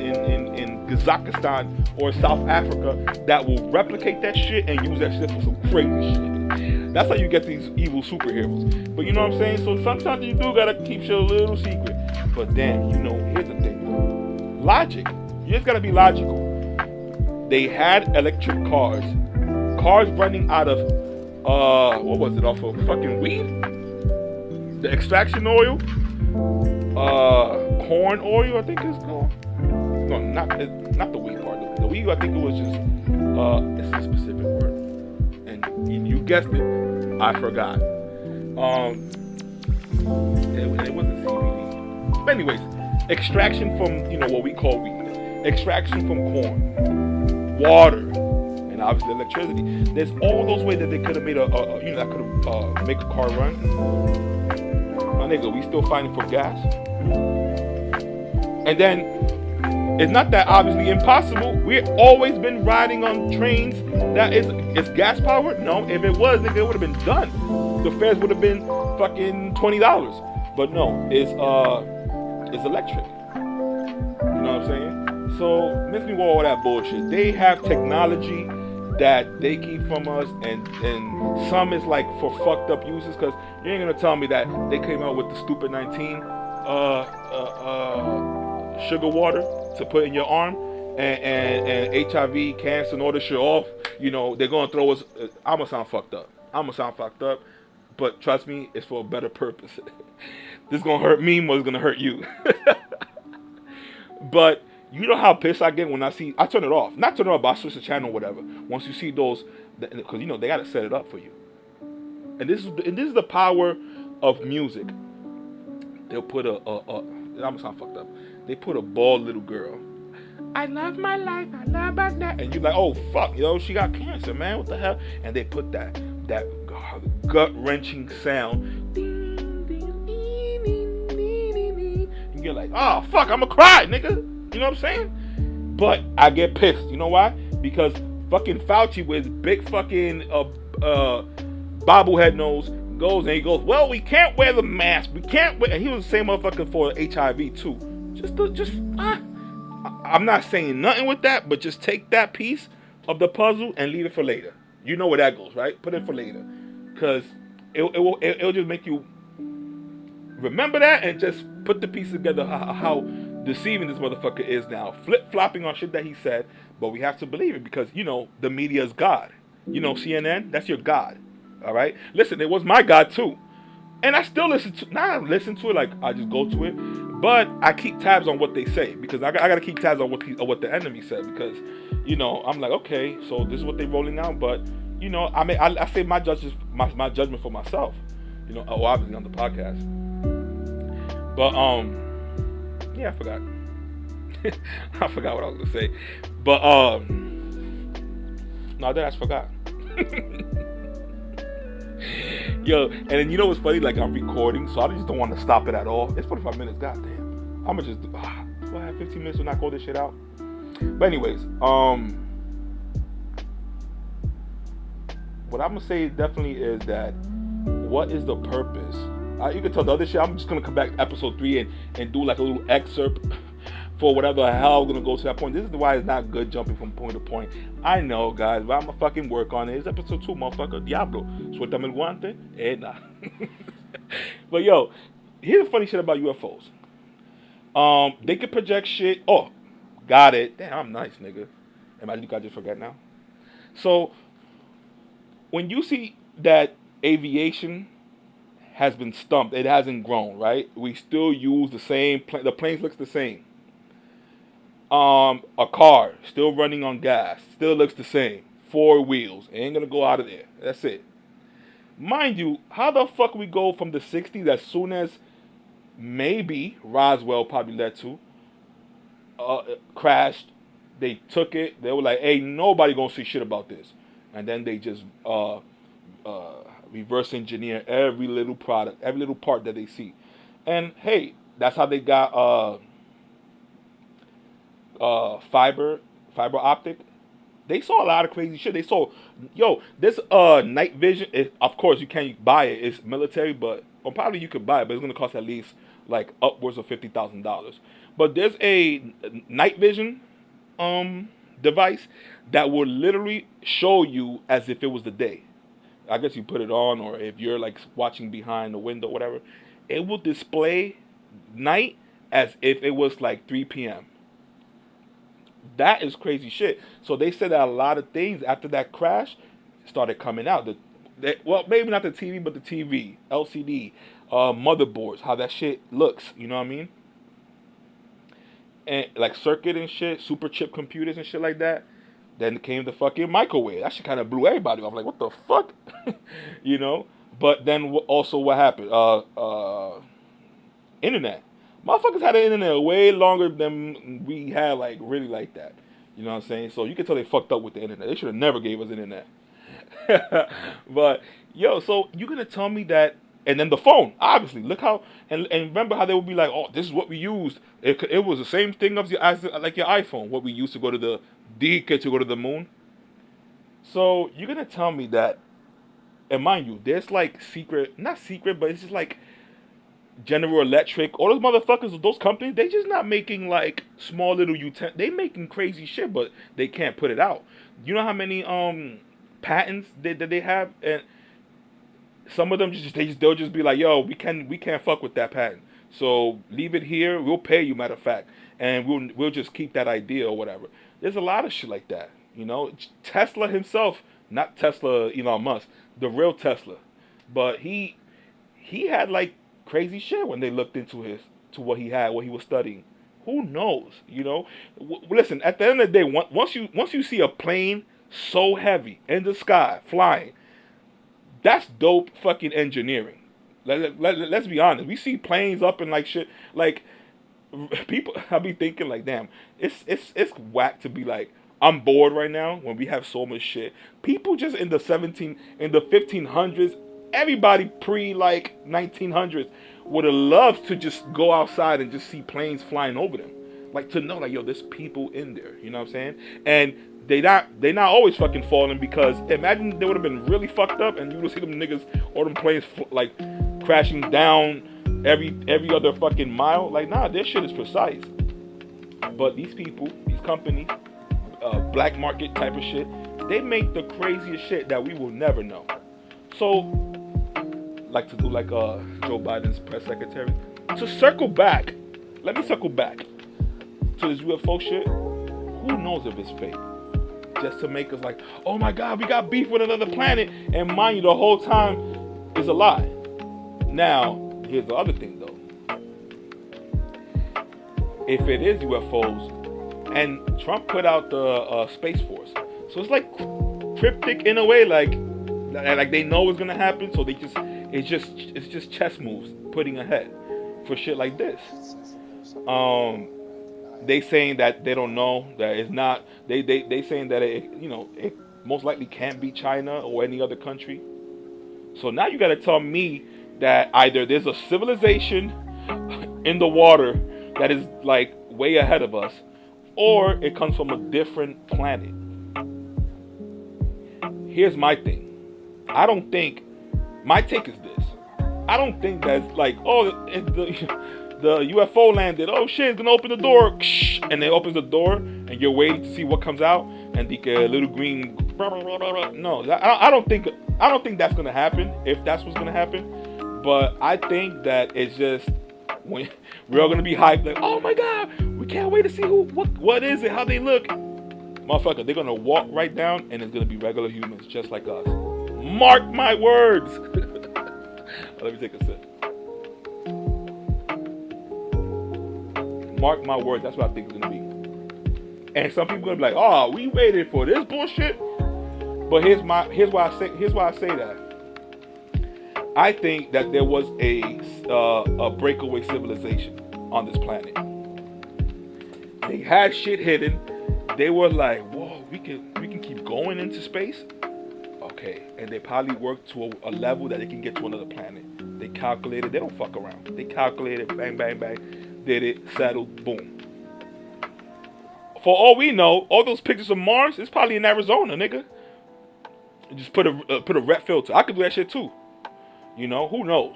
Kazakhstan or South Africa that will replicate that shit and use that shit for some crazy shit. That's how you get these evil superheroes. But you know what I'm saying? So sometimes you do gotta keep shit a little secret. But damn, here's the thing though. Logic. You just gotta be logical. They had electric cars running out of what was it, off of fucking weed? The extraction oil? Corn oil, I think it's called. No, not the weed part. The weed, I think it was just it's a specific word, and you guessed it. I forgot. It wasn't CBD. But anyways, extraction from what we call weed. Extraction from corn, water, and obviously electricity. There's all those ways that they could have made that could have make a car run. My nigga, we still fighting for gas. And then, it's not that obviously impossible. We've always been riding on trains that is gas powered. No, if it was, nigga, it would have been done. The fares would have been fucking $20. But no, it's electric. You know what I'm saying? So, miss me with all that bullshit. They have technology that they keep from us, and some is like for fucked up uses, because you ain't gonna tell me that they came out with the stupid 19 sugar water to put in your arm and HIV, cancer, and all this shit off. They're gonna throw us. I'm gonna sound fucked up, but trust me, it's for a better purpose. This is gonna hurt me more than it's gonna hurt you. But you know how pissed I get when I turn it off. Not turn it off, but I switch the channel or whatever. Once you see those, because they gotta set it up for you. And this is the power of music. They'll put I'm gonna sound fucked up. They put a bald little girl. I love my life. I love my life. And you're like, oh fuck, she got cancer, man. What the hell? And they put that gut wrenching sound. And you're like, oh fuck, I'ma cry, nigga. You know what I'm saying? But I get pissed. You know why? Because fucking Fauci with his big fucking bobblehead nose goes and he goes, well, we can't wear the mask. We can't wear. And he was the same motherfucker for HIV too. I'm not saying nothing with that, but just take that piece of the puzzle and leave it for later. You know where that goes, right? Put it for later, because it'll just make you remember that and just put the pieces together. How deceiving this motherfucker is now, flip-flopping on shit that he said, but we have to believe it because the media is God. CNN, that's your God. All right, listen, it was my God too. And I still listen to it, like I just go to it, but I keep tabs on what they say, because I got to keep tabs on what the enemy said, because I'm like, okay, so this is what they're rolling out, but I say my judgment for myself, obviously on the podcast. But yeah, I forgot. I forgot what I was gonna say, but no, I just forgot. Yo, and then you know what's funny? Like I'm recording, so I just don't want to stop it at all. It's 45 minutes. Goddamn. I'm gonna just do I have 15 minutes to knock all this shit out. But anyways, what I'm gonna say definitely is that what is the purpose? You can tell the other shit. I'm just gonna come back to episode 3 and do like a little excerpt for whatever the hell we're gonna go to that point. This is why it's not good jumping from point to point. I know, guys, but I'm gonna fucking work on it. It's episode 2, motherfucker. Diablo. Suéltame el guante. Nah. But yo, here's the funny shit about UFOs. They can project shit. Oh, got it. Damn, I'm nice, nigga. Am I just forget now? So when you see that aviation has been stumped, it hasn't grown, right? We still use the same the planes looks the same. A car still running on gas still looks the same. 4 wheels, ain't gonna go out of there. That's it. Mind you, how the fuck we go from the 60s as soon as maybe Roswell probably led to crashed? They took it. They were like, "Hey, nobody gonna see shit about this," and then they just reverse engineer every little product, every little part that they see. And hey, that's how they got fiber optic. They saw a lot of crazy shit. They saw, this night vision. Of course, you can't buy it. It's military, but or probably you could buy it, but it's gonna cost at least like upwards of $50,000. But there's a night vision device that will literally show you as if it was the day. I guess you put it on, or if you're like watching behind the window, whatever, it will display night as if it was like 3 p.m. That is crazy shit. So they said that a lot of things after that crash started coming out. Well, maybe not the TV, but the TV, LCD, motherboards, how that shit looks. You know what I mean? And like circuit and shit, super chip computers and shit like that. Then came the fucking microwave. That shit kind of blew everybody off. Like, what the fuck? You know? But then also what happened? Internet. Motherfuckers had the internet way longer than we had, like, really like that. You know what I'm saying? So you can tell they fucked up with the internet. They should have never gave us internet. But, yo, so you're going to tell me that, and then the phone, obviously. Look how, and remember how they would be like, oh, this is what we used. It was the same thing as like your iPhone, what we used to go to the to go to the moon. So you're going to tell me that, and mind you, there's like not secret, but it's just like General Electric, all those motherfuckers, those companies, they just not making like small little they making crazy shit, but they can't put it out. You know how many patents that they have, and some of them they'll just be like, yo, we can't fuck with that patent, so leave it here. We'll pay you, matter of fact, and we'll just keep that idea or whatever. There's a lot of shit like that, you know. Tesla himself, not Tesla, Elon Musk, the real Tesla, but he had like crazy shit when they looked into what he had, what he was studying. Who knows, you know? Listen, at the end of the day, once you see a plane so heavy in the sky flying, that's dope fucking engineering. Let's be honest. We see planes up and like shit. Like people, I be thinking like, damn, it's whack to be like, I'm bored right now when we have so much shit. People just in the 1500s. Everybody pre like 1900s would have loved to just go outside and just see planes flying over them, like to know like, yo, there's people in there. You know what I'm saying? And they not always fucking falling, because imagine they would have been really fucked up and you would see them niggas or them planes like crashing down every other fucking mile. Like, nah, this shit is precise. But these people, these companies, black market type of shit, they make the craziest shit that we will never know. So, like to do like Joe Biden's press secretary. To circle back, let me circle back to this UFO shit. Who knows if it's fake? Just to make us like, oh my God, we got beef with another planet, and mind you, the whole time is a lie. Now, here's the other thing though. If it is UFOs, and Trump put out the Space Force, so it's like cryptic in a way, like they know it's gonna happen, so it's just chess moves putting ahead for shit like this. They saying that they don't know, that it's not. They saying that it most likely can't be China or any other country. So now you got to tell me that either there's a civilization in the water that is like way ahead of us, or it comes from a different planet. Here's my thing. I don't think, my take is this. I don't think that's like, oh, the UFO landed. Oh shit, it's gonna open the door, and it opens the door, and you're waiting to see what comes out, and the little green. No, I don't think that's gonna happen. If that's what's gonna happen, but I think that it's just when we're all gonna be hyped, like, oh my god, we can't wait to see what is it, how they look. Motherfucker, they're gonna walk right down, and it's gonna be regular humans just like us. Mark my words. Let me take a sip. Mark my words, that's what I think it's gonna be. And some people gonna be like, "Oh, we waited for this bullshit." But here's why I say that. I think that there was a breakaway civilization on this planet. They had shit hidden. They were like, "Whoa, we can keep going into space." Okay, and they probably worked to a level that they can get to another planet. They calculated. They don't fuck around. They calculated. Bang, bang, bang. Did it. Settled. Boom. For all we know, all those pictures of Mars is probably in Arizona, nigga. Just put a ret filter. I could do that shit too. You know, who knows?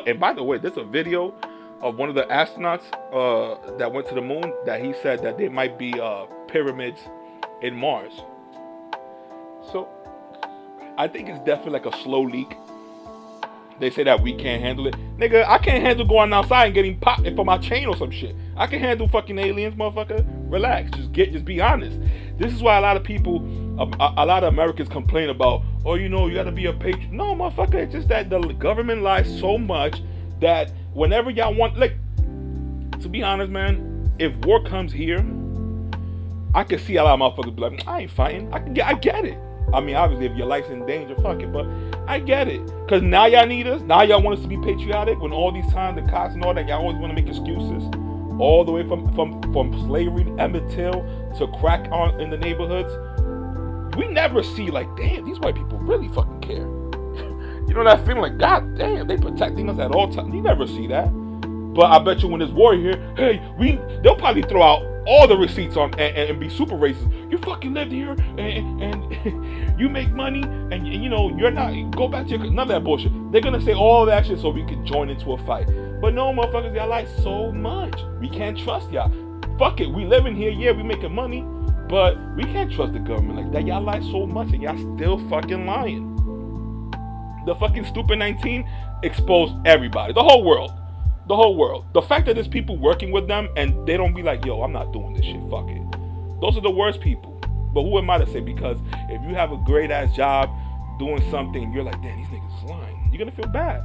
And by the way, there's a video of one of the astronauts that went to the moon that he said that there might be pyramids in Mars. So I think it's definitely like a slow leak. They say that we can't handle it. Nigga, I can't handle going outside and getting popped for my chain or some shit. I can handle fucking aliens, motherfucker. Relax. Just be honest. This is why a lot of people, a lot of Americans complain about, oh, you know, you gotta be a patriot. No, motherfucker, it's just that the government lies so much that whenever y'all want, like, to be honest, man, if war comes here, I can see a lot of motherfuckers be like, I ain't fighting. I get it. I mean, obviously, if your life's in danger, fuck it, but I get it. Because now y'all need us. Now y'all want us to be patriotic when all these times the cops and all that, y'all always want to make excuses. All the way from slavery to Emmett Till to crack on in the neighborhoods. We never see, like, damn, these white people really fucking care. You know that feeling like, god damn, they protecting us at all times. You never see that. But I bet you when there's war here, hey, they'll probably throw out all the receipts on and be super racist. You fucking lived here and you make money and you know you're not, go back to your, none of that bullshit. They're gonna say all that shit so we can join into a fight. But no, motherfuckers, y'all lie so much. We can't trust y'all. Fuck it, we living here, yeah, we making money, but we can't trust the government like that. Y'all lie so much and y'all still fucking lying. The fucking stupid 19 exposed everybody, the whole world. The whole world. The fact that there's people working with them and they don't be like, yo, I'm not doing this shit, fuck it. Those are the worst people. But who am I to say? Because if you have a great ass job doing something and you're like, damn, these niggas is lying, you're gonna feel bad.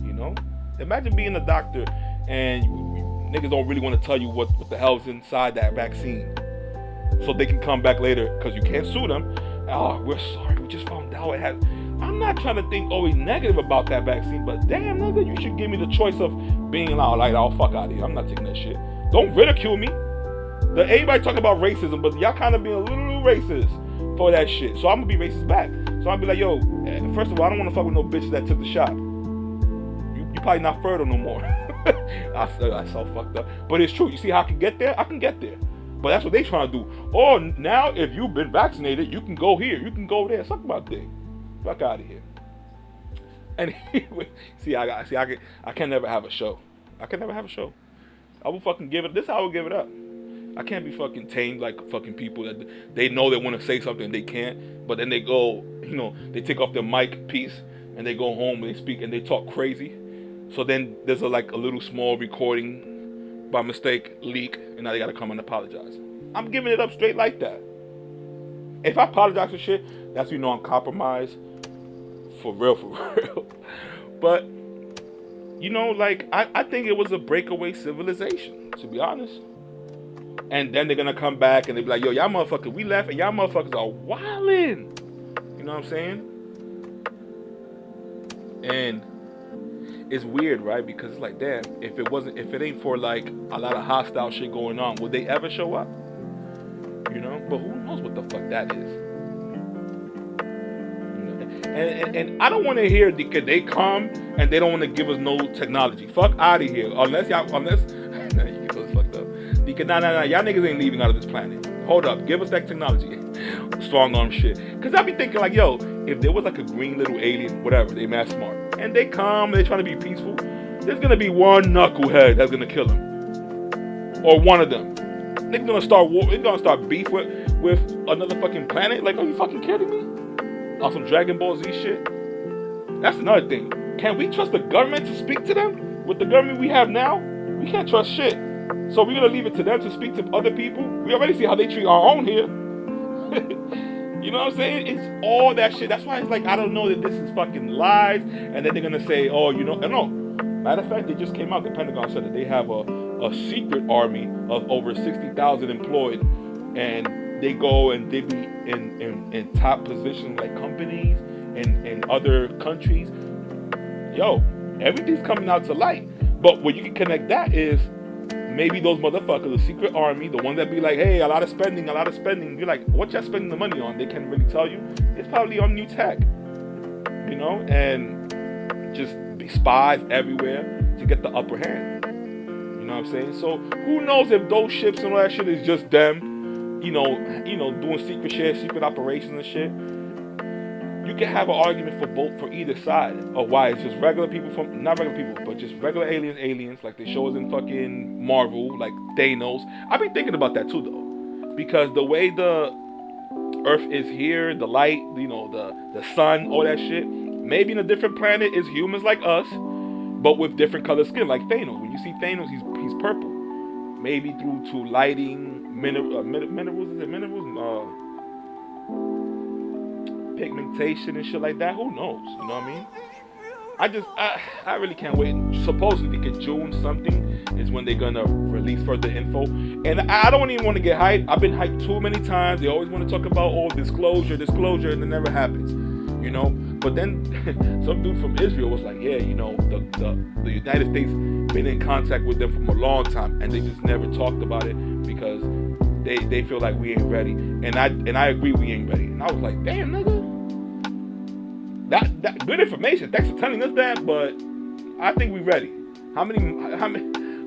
You know? Imagine being a doctor and niggas don't really want to tell you what the hell's inside that vaccine. So they can come back later because you can't sue them. Oh, we're sorry, we just found out it has. I'm not trying to think always negative about that vaccine, but damn, nigga, you should give me the choice of being like, oh, fuck out of here. I'm not taking that shit. Don't ridicule me. Everybody talking about racism, but y'all kind of being a little racist for that shit. So I'm going to be racist back. So I'll be like, yo, first of all, I don't want to fuck with no bitches that took the shot. You probably not fertile no more. I so fucked up. But it's true. You see how I can get there? I can get there. But that's what they trying to do. Or now, if you've been vaccinated, you can go here. You can go there. Suck my dick. Fuck out of here. Anyway, I can never have a show. I can never have a show. I will fucking give it. This is how I will give it up. I can't be fucking tamed like fucking people that they know they want to say something and they can't, but then they go, you know, they take off their mic piece and they go home and they speak and they talk crazy. So then there's a little small recording by mistake leak, and now they gotta come and apologize. I'm giving it up straight like that. If I apologize for shit, that's when you know I'm compromised. For real. But, you know, like, I think it was a breakaway civilization, to be honest. And then they're going to come back and they be like, yo, y'all motherfuckers, we left and y'all motherfuckers are wildin'. You know what I'm saying? And it's weird, right? Because it's like, damn, if it ain't for like a lot of hostile shit going on, would they ever show up? You know? But who knows what the fuck that is? And I don't want to hear that they come and they don't want to give us no technology. Fuck out of here. Unless you get those fucked up. Nah. Y'all niggas ain't leaving out of this planet. Hold up. Give us that technology. Strong arm shit. Because I be thinking like, yo, if there was like a green little alien, whatever, they mad smart, and they come and they trying to be peaceful, there's going to be one knucklehead that's going to kill them. Or one of them. They're going to start war. They're going to start beef with another fucking planet. Like, are you fucking kidding me? On some Dragon Ball Z shit. That's another thing. Can we trust the government to speak to them? With the government we have now, we can't trust shit. So we're gonna leave it to them to speak to other people. We already see how they treat our own here. You know what I'm saying? It's all that shit. That's why it's like I don't know that this is fucking lies, and then they're gonna say, oh, you know, no. Matter of fact, they just came out. The Pentagon said that they have a secret army of over 60,000 employed, and they go and they be in top positions like companies in other countries. Yo, everything's coming out to light. But what you can connect that is maybe those motherfuckers, the secret army, the ones that be like, hey, a lot of spending. You're like, what y'all spending the money on? They can't really tell you. It's probably on new tech, you know, and just be spies everywhere to get the upper hand. You know what I'm saying? So who knows if those ships and all that shit is just them, you know, doing secret shit, secret operations and shit. You can have an argument for either side of why it's just regular people not regular people, but just regular aliens like they show us in fucking Marvel, like Thanos. I've been thinking about that too though, because the way the Earth is here, the light, you know, the sun, all that shit. Maybe in a different planet is humans like us, but with different color skin, like Thanos. When you see Thanos, he's purple. Maybe due to lighting, minerals, is it minerals? Pigmentation and shit like that. Who knows? You know what I mean? I really can't wait. Supposedly, June something is when they're gonna release further info. And I don't even want to get hyped. I've been hyped too many times. They always want to talk about disclosure, and it never happens. You know? But then some dude from Israel was like, yeah, you know, the United States been in contact with them for a long time, and they just never talked about it because they feel like we ain't ready. And I agree, we ain't ready. And I was like, damn, nigga. That good information. Thanks for telling us that, but I think we ready. How many?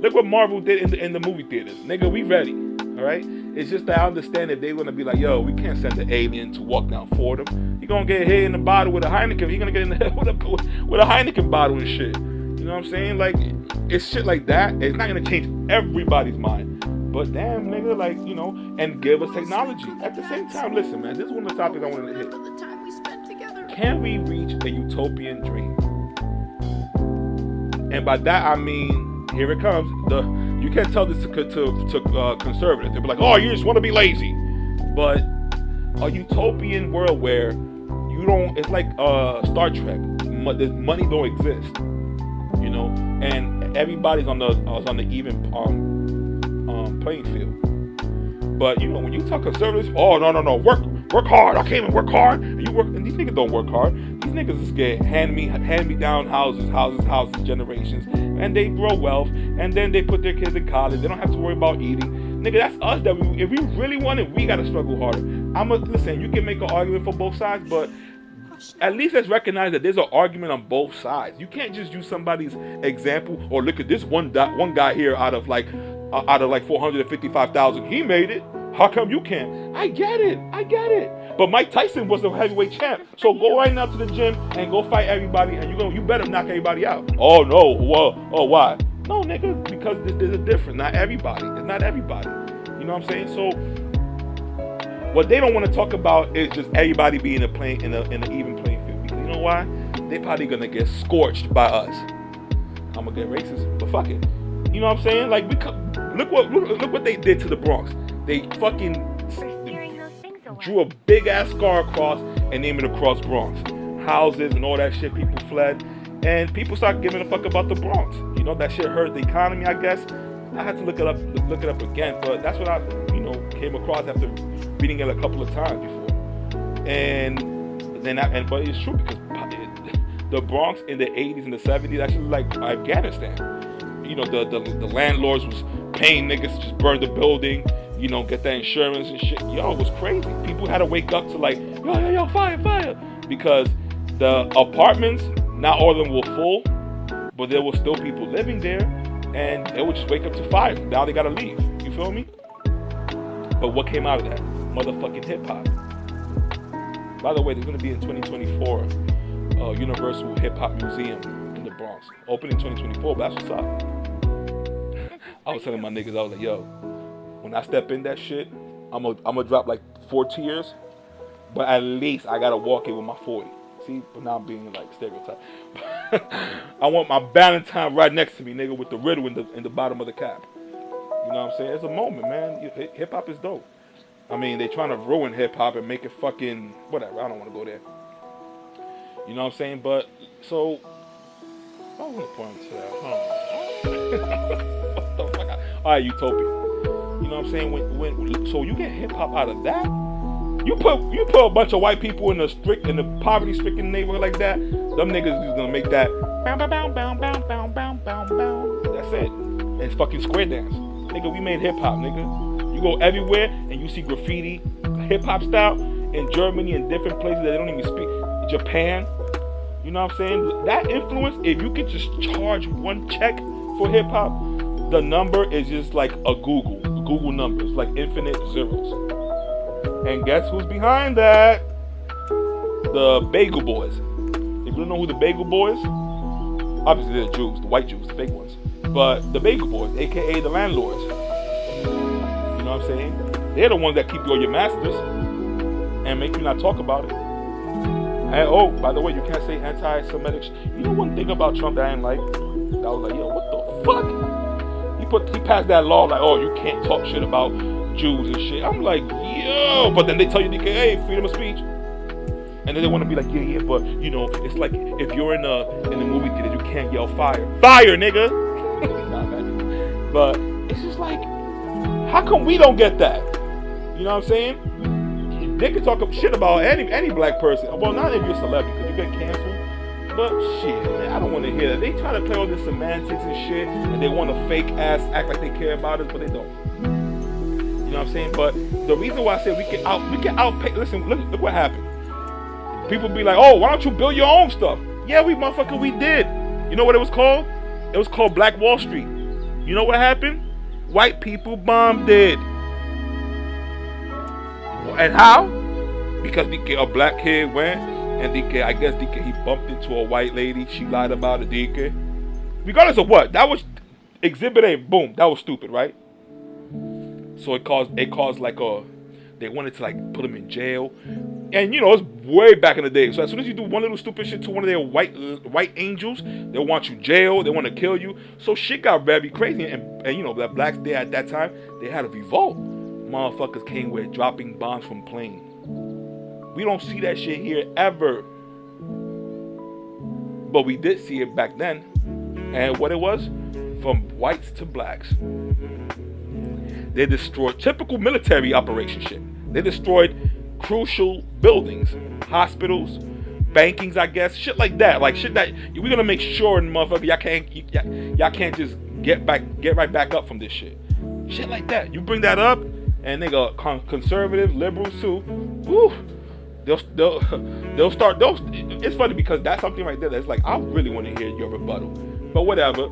Look what Marvel did in the movie theaters, nigga. We ready, all right? It's just that I understand if they want to be like, yo, we can't send the alien to walk down for them. He gonna get hit in the bottle with a Heineken. He gonna get in the head with a Heineken bottle and shit. You know what I'm saying? Like, it's shit like that. It's not gonna change everybody's mind. But damn, nigga, like, you know, and give us technology. At the same time, listen, man, this is one of the topics I wanted to hit. Can we reach a utopian dream? And by that I mean, here it comes. You can't tell this to conservatives. They'll be like, oh, you just want to be lazy. But a utopian world where you don't, it's like Star Trek. Money don't exist, you know, and everybody's on the even playing field. But you know, when you talk conservatives, oh no, work hard. I came and work hard. And you work, and these niggas don't work hard. These niggas just get hand me down houses, generations, and they grow wealth, and then they put their kids in college. They don't have to worry about eating. Nigga, that's us. If we really want it, we gotta struggle harder. Listen. You can make an argument for both sides, but at least let's recognize that there's an argument on both sides. You can't just use somebody's example or look at this one guy here out of like 455,000. He made it. How come you can't? I get it. But Mike Tyson was the heavyweight champ. So go right now to the gym and go fight everybody, and you better knock everybody out. Oh no, why? No, nigga, because there's a difference. Not everybody. It's not everybody. You know what I'm saying? So what they don't want to talk about is just everybody being in an even playing field. Because you know why? They probably gonna get scorched by us. I'm gonna get racist, but fuck it. You know what I'm saying? Like, look what they did to the Bronx. They fucking drew a big ass scar across and named it across Bronx. Houses and all that shit. People fled, and people started giving a fuck about the Bronx. You know, that shit hurt the economy, I guess. I had to look it up again, but that's what I came across after reading it a couple of times before. But it's true, because the Bronx in the 80s and the 70s actually like Afghanistan. You know, the landlords was paying niggas to just burn the building, you know, get that insurance and shit. Yo, it was crazy. People had to wake up to like, yo, fire, because The apartments, not all of them were full, but there were still people living there, and they would just wake up to fire. Now they gotta leave. You feel me? But what came out of that? Motherfucking hip hop. By the way, there's gonna be in 2024 Universal Hip Hop Museum in the Bronx. Opening 2024, but that's what's up. I was telling my niggas, I was like, yo, when I step in that shit, I'm gonna drop like 4 tears, but at least I gotta walk in with my 40. See, but now I'm being like stereotyped. I want my Valentine right next to me, nigga, with the riddle in the bottom of the cap. You know what I'm saying? It's a moment, man. Hip hop is dope. I mean, they trying to ruin hip hop and make it fucking whatever. I don't want to go there. You know what I'm saying? But so, I don't want to point to that. What the fuck? All right, Utopia. You know what I'm saying? When so you get hip hop out of that. You put a bunch of white people in the poverty-stricken neighborhood like that, them niggas is gonna make that. That's it. And it's fucking square dance, nigga. We made hip hop, nigga. You go everywhere and you see graffiti, hip hop style in Germany and different places that they don't even speak. Japan. You know what I'm saying? That influence. If you could just charge one check for hip hop, the number is just like a Google numbers, like infinite zeros. And guess who's behind that? The Bagel Boys. If you don't know who the Bagel Boys, obviously they're Jews, the white Jews, the fake ones. But the Bagel Boys, aka the landlords. You know what I'm saying? They're the ones that keep you on your masters and make you not talk about it. And oh, by the way, you can't say anti-Semitic. You know one thing about Trump that I didn't like? That was like, yo, what the fuck? He passed that law like, oh, you can't talk shit about Jews and shit. I'm like, yo, but then they tell you, hey, freedom of speech, and then they want to be like, yeah, but you know, it's like if you're in the movie theater, you can't yell fire, nigga. Nah, man. But it's just like, how come we don't get that? You know what I'm saying? They can talk shit about any black person. Well, not if you're a celebrity, because you get canceled. But shit, man, I don't want to hear that. They try to play all this semantics and shit, and they want to fake ass act like they care about us, but they don't. You know what I'm saying? But the reason why I said we can outpay. Listen, look what happened. People be like, oh, why don't you build your own stuff? Yeah, we did. You know what it was called? It was called Black Wall Street. You know what happened? White people bombed it. And how? Because a black kid went and I guess he bumped into a white lady. She lied about it. DK. Regardless of what, that was Exhibit A. Boom. That was stupid, right? So it caused like they wanted to like put him in jail, and you know it's way back in the day. So as soon as you do one little stupid shit to one of their white angels, they want you jail. They want to kill you. So shit got very crazy, and you know that blacks there at that time they had a revolt. Motherfuckers came with dropping bombs from planes. We don't see that shit here ever, but we did see it back then. And what it was, from whites to blacks. They destroyed typical military operation shit. They destroyed crucial buildings, hospitals, bankings, I guess, shit like that. Like shit that we're gonna make sure, motherfucker, y'all can't just get right back up from this shit. Shit like that. You bring that up, and they go conservative, liberals too. Woo, they'll start. It's funny because that's something right there that's like I really want to hear your rebuttal, but whatever.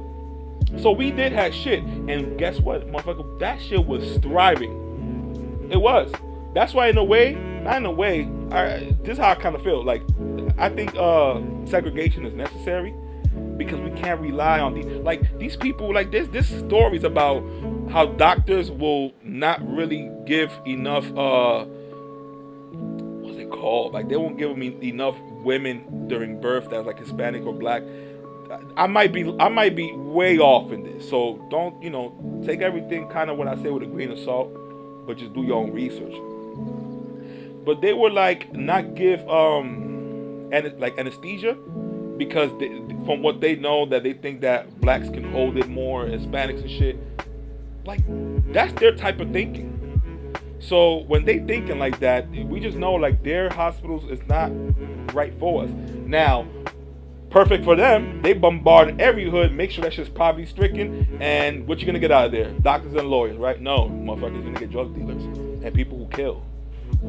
So we did have shit, and guess what, motherfucker? That shit was thriving. It was. That's why, not in a way. This is how I kind of feel. Like, I think segregation is necessary because we can't rely on these people. Like, this stories about how doctors will not really give enough. What's it called? Like, they won't give them enough women during birth that's like Hispanic or black. I might be way off in this, so don't take everything kind of what I say with a grain of salt, but just do your own research. But they were like not give anesthesia because from what they know that they think that blacks can hold it more, Hispanics and shit. Like that's their type of thinking. So when they thinking like that, we just know like their hospitals is not right for us. Now. Perfect for them. They bombard every hood, make sure that shit's poverty stricken, and what you gonna get out of there? Doctors and lawyers, right? No, motherfuckers, you're gonna get drug dealers and people who kill.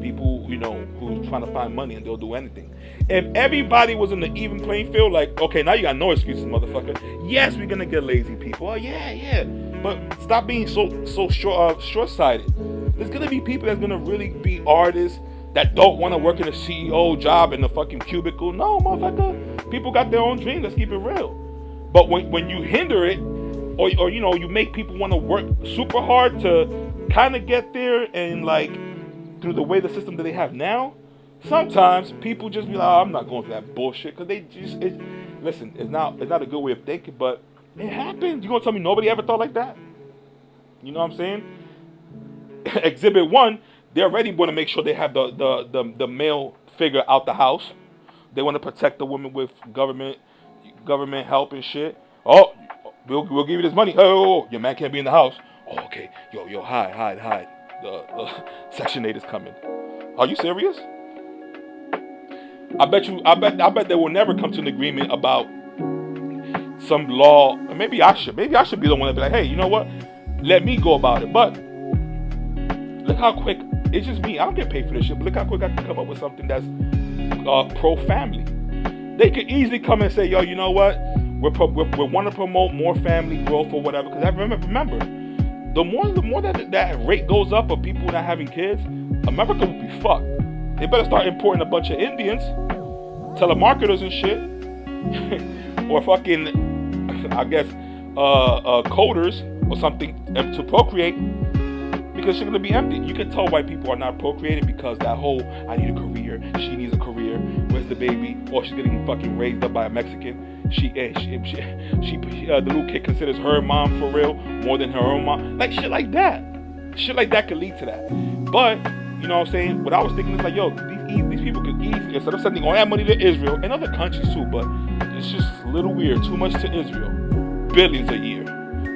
People, who's trying to find money and they'll do anything. If everybody was in the even playing field, like, okay, now you got no excuses, motherfucker. Yes, we're gonna get lazy people. Oh yeah, but stop being so short-sighted. There's gonna be people that's gonna really be artists that don't want to work in a CEO job in a fucking cubicle. No, motherfucker. People got their own dreams. Let's keep it real. But when you hinder it, or you make people want to work super hard to kind of get there, and like through the way the system that they have now, sometimes people just be like, oh, I'm not going through that bullshit, because they just listen. It's not a good way of thinking, but it happens. You gonna tell me nobody ever thought like that? You know what I'm saying? Exhibit 1, they already want to make sure they have the male figure out the house. They want to protect the women with government help and shit. Oh, we'll give you this money. Oh, your man can't be in the house. Oh, okay. Yo, hide. The Section 8 is coming. Are you serious? I bet they will never come to an agreement about some law. Maybe I should be the one to be like, hey, you know what? Let me go about it. But look how quick. It's just me. I don't get paid for this shit. But look how quick I can come up with something that's pro-family. They could easily come and say, yo, you know what? We want to promote more family growth or whatever. Because remember, the more that rate goes up of people not having kids, America will be fucked. They better start importing a bunch of Indians, telemarketers and shit, or fucking, I guess, coders or something to procreate, because she's gonna be empty. You can tell white people are not procreating because that whole I need a career, she needs a career, where's the baby, or she's getting fucking raised up by a Mexican. The little kid considers her mom for real more than her own mom. Like shit like that. Shit like that could lead to that. But you know what I'm saying? What I was thinking is like, yo, these people could easily, instead of sending all that money to Israel and other countries too, but it's just a little weird. Too much to Israel. Billions a year.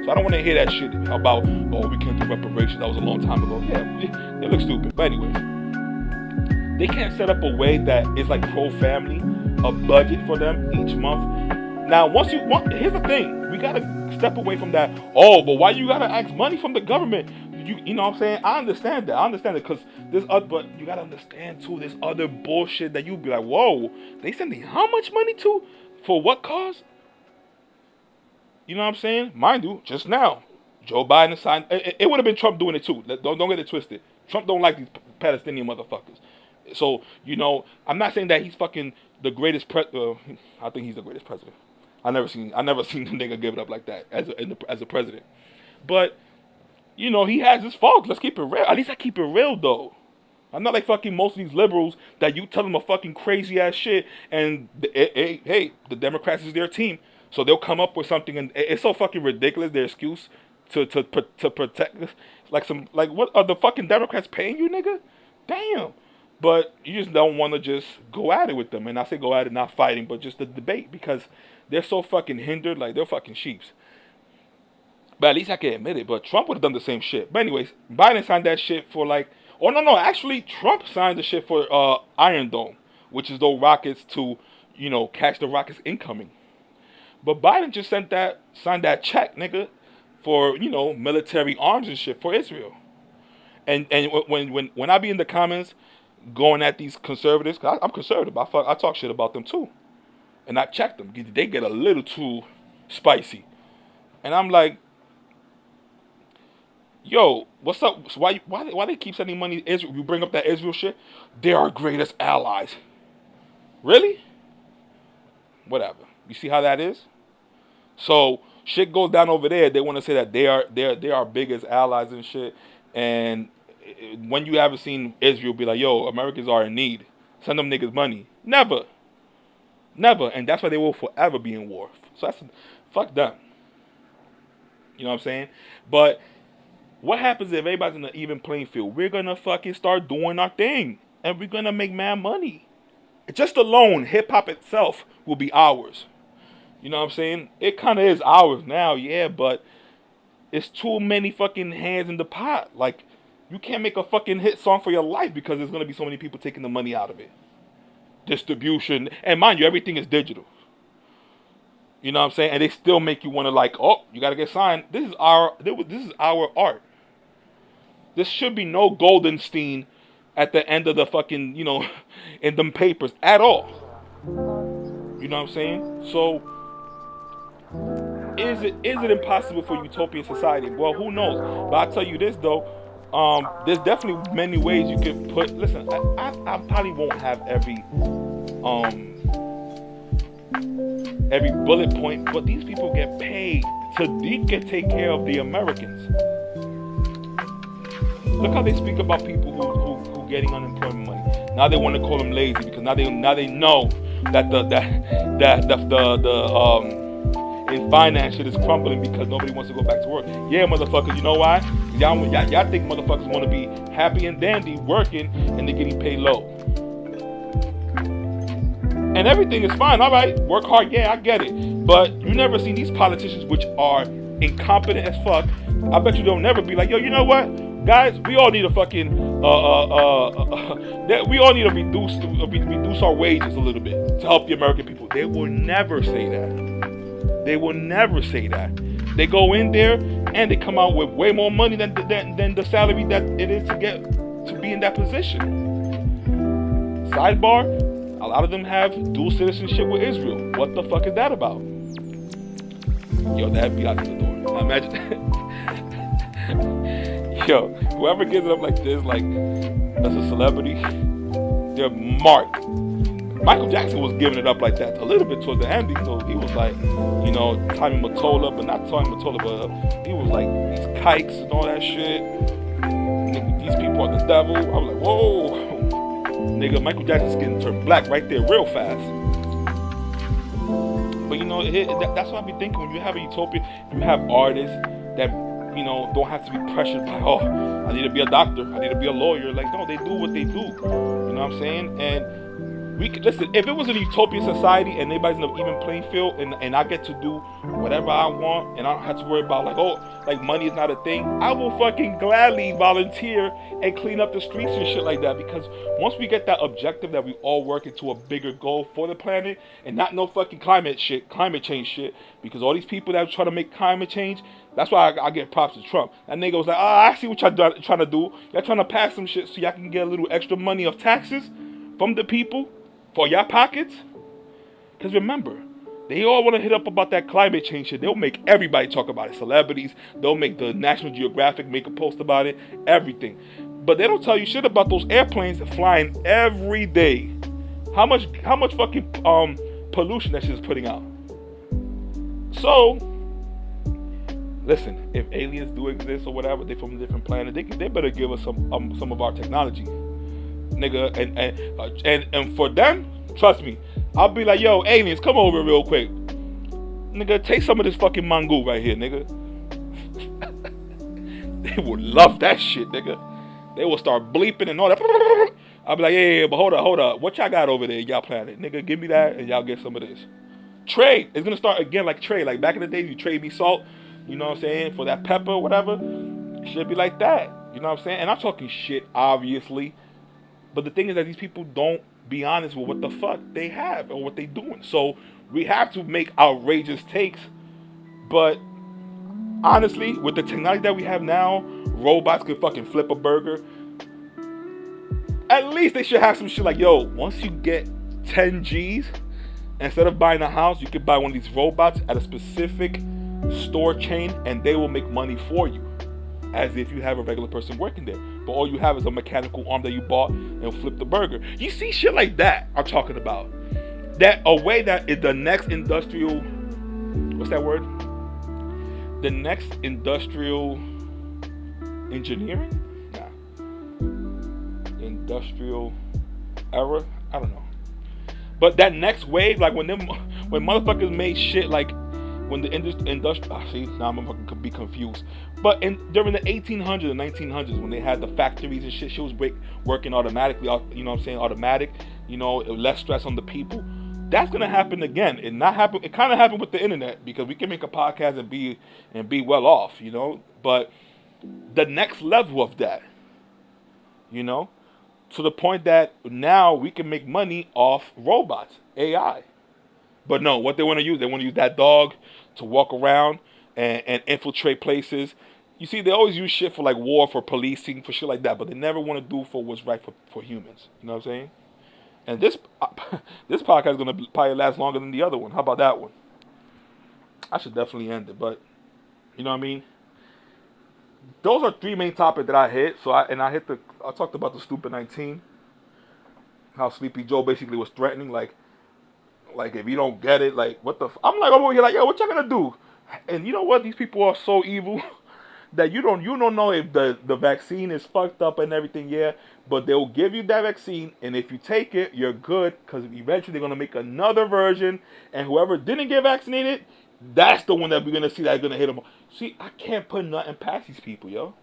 So I don't want to hear that shit about, oh, we can't do reparations. That was a long time ago. Yeah, they look stupid. But anyways, they can't set up a way that is like pro-family, a budget for them each month. Now, here's the thing. We got to step away from that. Oh, but why you got to ask money from the government? You know what I'm saying? I understand that because but you got to understand too, this other bullshit that you be like, whoa, they sending how much money to? For what cause? You know what I'm saying? Mind you, just now, Joe Biden signed. It would have been Trump doing it too. Don't get it twisted. Trump don't like these Palestinian motherfuckers. So, I'm not saying that he's fucking the greatest I think he's the greatest president. I never seen the nigga give it up like that as a president. But, he has his faults. Let's keep it real. At least I keep it real though. I'm not like fucking most of these liberals that you tell them a fucking crazy ass shit and hey, the Democrats is their team. So they'll come up with something, and it's so fucking ridiculous, their excuse to protect us. Like what are the fucking Democrats paying you, nigga? Damn. But you just don't want to just go at it with them. And I say go at it, not fighting, but just the debate, because they're so fucking hindered, like they're fucking sheeps. But at least I can admit it. But Trump would have done the same shit. But anyways, Biden signed that shit for actually Trump signed the shit for Iron Dome, which is those rockets to, catch the rockets incoming. But Biden just signed that check, nigga, for, military arms and shit for Israel. And when I be in the comments going at these conservatives, cause I'm conservative, I talk shit about them too. And I check them. They get a little too spicy. And I'm like, yo, what's up? So why they keep sending money to Israel? You bring up that Israel shit? They're our greatest allies. Really? Whatever. You see how that is? So shit goes down over there. They want to say that they are our biggest allies and shit. And when you haven't seen Israel be like, yo, Americans are in need, send them niggas money. Never. And that's why they will forever be in war. So fuck them. You know what I'm saying? But what happens if everybody's in an even playing field? We're gonna fucking start doing our thing, and we're gonna make mad money. Just alone, hip hop itself will be ours. You know what I'm saying? It kind of is ours now, yeah, but it's too many fucking hands in the pot. Like, you can't make a fucking hit song for your life because there's going to be so many people taking the money out of it. Distribution. And mind you, everything is digital. You know what I'm saying? And they still make you want to like, oh, you got to get signed. This is our art. There should be no Goldenstein at the end of the fucking, in them papers at all. You know what I'm saying? So, is it impossible for utopian society? Well, who knows? But I'll tell you this though. There's definitely many ways you can put. Listen, I probably won't have every bullet point, but these people get paid to take care of the Americans. Look how they speak about people who getting unemployment money. Now they want to call them lazy because now they know that the finance shit is crumbling because nobody wants to go back to work. Yeah, motherfuckers, you know why? Y'all think motherfuckers want to be happy and dandy working and they're getting paid low. And everything is fine, all right, work hard, yeah, I get it. But you never see these politicians which are incompetent as fuck. I bet you don't never be like, yo, you know what? Guys, we all need a fucking, we all need to reduce our wages a little bit to help the American people. They will never say that. They will never say that. They go in there and they come out with way more money than the salary that it is to be in that position. Sidebar, a lot of them have dual citizenship with Israel. What the fuck is that about? Yo, that'd be out the door. Now imagine. Yo, whoever gives it up like this, like as a celebrity, they're marked. Michael Jackson was giving it up like that a little bit towards the end. So he was like, Tommy Mottola, but not Tommy Mottola, but he was like these kikes and all that shit. Nigga, these people are the devil. I was like, whoa, nigga, Michael Jackson's getting turned black right there, real fast. But that's what I be thinking. When you have a utopia, you have artists that don't have to be pressured by, I need to be a doctor, I need to be a lawyer. Like, no, they do what they do. You know what I'm saying? And we could, listen, if it was a utopian society and everybody's in an even playing field and I get to do whatever I want and I don't have to worry about like money is not a thing, I will fucking gladly volunteer and clean up the streets and shit like that. Because once we get that objective that we all work into a bigger goal for the planet and not no fucking climate change shit, because all these people that are trying to make climate change, that's why I get props to Trump. That nigga was like, I see what y'all trying to do. Y'all trying to pass some shit so y'all can get a little extra money of taxes from the people for y'all pockets. Because remember, they all want to hit up about that climate change shit. They'll make everybody talk about it. Celebrities, they'll make the National Geographic make a post about it. Everything. But they don't tell you shit about those airplanes flying every day. How much fucking pollution that shit is putting out. So, listen, if aliens do exist or whatever, they from a different planet, they better give us some of our technology, nigga. And for them, trust me, I'll be like, yo, aliens, come over real quick, nigga. Take some of this fucking mango right here, nigga. They will love that shit, nigga. They will start bleeping and all that. I'll be like, yeah, but hold up, what y'all got over there, y'all planet, nigga? Give me that, and y'all get some of this. Trade. It's gonna start again like trade. Like back in the day, you trade me salt. You know what I'm saying? For that pepper or whatever. It should be like that. You know what I'm saying? And I'm talking shit, obviously. But the thing is that these people don't be honest with what the fuck they have or what they doing. So we have to make outrageous takes. But honestly, with the technology that we have now, robots could fucking flip a burger. At least they should have some shit like, yo, once you get 10 G's, instead of buying a house, you could buy one of these robots at a specific store chain and they will make money for you as if you have a regular person working there, but all you have is a mechanical arm that you bought and flip the burger. You see shit like that I'm talking about. That a way that is the next industrial, what's that word? The next industrial engineering? Industrial era? I don't know. But that next wave, like when motherfuckers made shit like when the industry, see, now I'm gonna be confused. But during the 1800s and 1900s, when they had the factories and shit, was working automatically, you know what I'm saying, automatic, less stress on the people. That's gonna happen again. It kind of happened with the internet because we can make a podcast and be well off, But the next level of that, to the point that now we can make money off robots, AI. But no, what they want to use that dog to walk around and infiltrate places, You see, they always use shit for like war, for policing, for shit like that, but they never want to do for what's right for humans. You know what I'm saying? And this this podcast is gonna probably last longer than the other one. How about that one? I should definitely end it, but you know what I mean. Those are three main topics that I hit. I talked about the stupid 19, how Sleepy Joe basically was threatening, like if you don't get it, like what the. I'm like over here like, yo, what y'all gonna do? And you know what? These people are so evil. That you don't know if the vaccine is fucked up and everything, yeah, but they'll give you that vaccine, and if you take it, you're good, because eventually they're gonna make another version, and whoever didn't get vaccinated, that's the one that we're gonna see that's gonna hit them. See, I can't put nothing past these people, yo.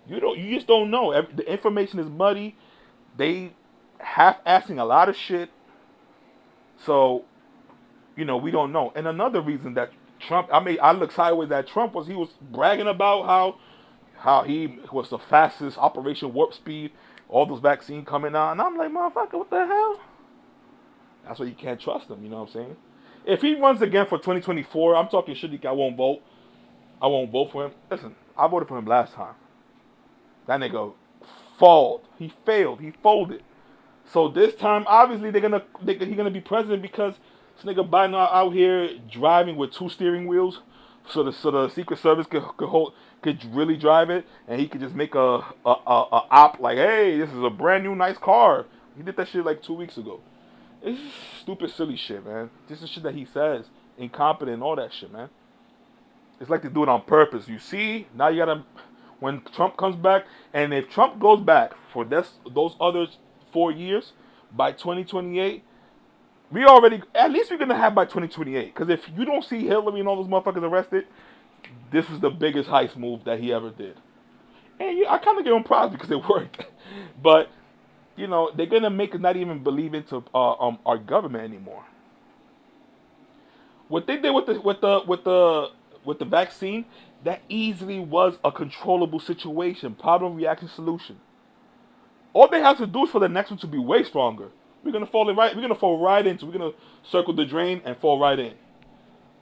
You just don't know. The information is muddy. They half-assing a lot of shit, so we don't know. And another reason that Trump, I look sideways at Trump he was bragging about how he was the fastest Operation Warp Speed, all those vaccines coming out, and I'm like, motherfucker, what the hell? That's why you can't trust him. You know what I'm saying? If he runs again for 2024, I'm talking shit. I won't vote. I won't vote for him. Listen, I voted for him last time. That nigga failed. He failed. He folded. So this time, obviously, he's gonna be president because this nigga Biden out here driving with 2 steering wheels, so the Secret Service could really drive it, and he could just make a op like, hey, this is a brand new nice car. He did that shit like 2 weeks ago. It's just stupid, silly shit, man. This is shit that he says, incompetent, and all that shit, man. It's like they do it on purpose. You see, now you gotta, when Trump comes back, and if Trump goes back for those other 4 years, by 2028. At least we're going to have by 2028. Because if you don't see Hillary and all those motherfuckers arrested, this is the biggest heist move that he ever did. And I kind of give him props because it worked. But, they're going to make us not even believe into our government anymore. What they did with the vaccine, that easily was a controllable situation. Problem, reaction, solution. All they have to do is for the next one to be way stronger. We're gonna fall right into. We're gonna circle the drain and fall right in.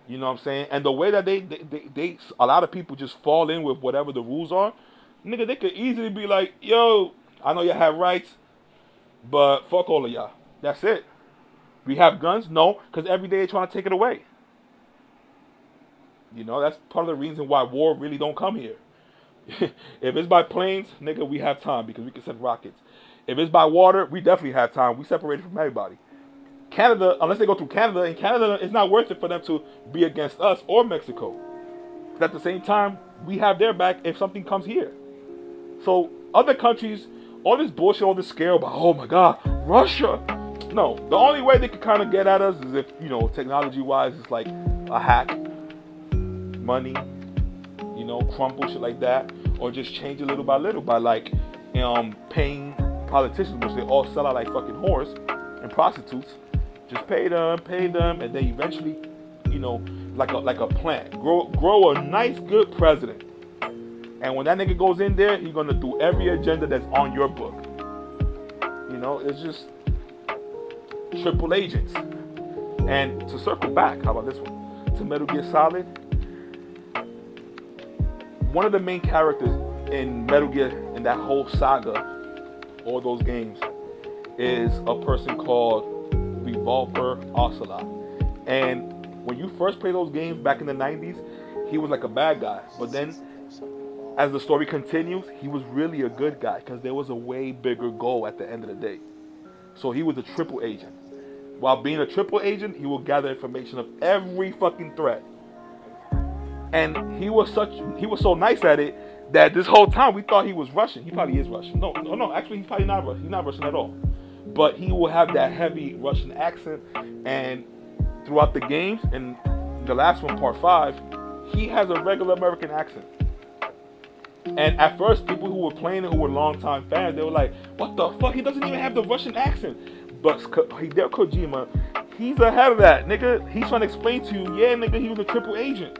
You know what I'm saying? And the way that they a lot of people just fall in with whatever the rules are, nigga, they could easily be like, yo, I know you have rights, but fuck all of y'all. That's it. We have guns? No, because every day they're trying to take it away. That's part of the reason why war really don't come here. If it's by planes, nigga, we have time because we can send rockets. If it's by water, we definitely have time. We separated from everybody. Canada, unless they go through Canada, and Canada, it's not worth it for them to be against us or Mexico. But at the same time, we have their back if something comes here. So other countries, all this bullshit, all this scare about, oh my God, Russia. No, the only way they could kind of get at us is if, technology-wise, it's like a hack, money, crumble, shit like that, or just change it little by little by like paying politicians, which they all sell out like fucking whores and prostitutes. Just pay them, and then eventually, like a plant, grow a nice, good president. And when that nigga goes in there, he's gonna do every agenda that's on your book. It's just triple agents. And to circle back, how about this one? To Metal Gear Solid. One of the main characters in Metal Gear, in that whole saga, all those games, is a person called Revolver Ocelot. And when you first play those games back in the 90s, he was like a bad guy. But then, as the story continues, he was really a good guy because there was a way bigger goal at the end of the day. So he was a triple agent. While being a triple agent, he will gather information of every fucking threat. And he was so nice at it that this whole time we thought he was Russian. He probably is Russian. No. Actually, he's probably not Russian. He's not Russian at all. But he will have that heavy Russian accent. And throughout the games, and the last one, part 5, he has a regular American accent. And at first, people who were playing it, who were longtime fans, they were like, what the fuck? He doesn't even have the Russian accent. But Hideo Kojima, he's ahead of that, nigga. He's trying to explain to you, yeah, nigga, he was a triple agent.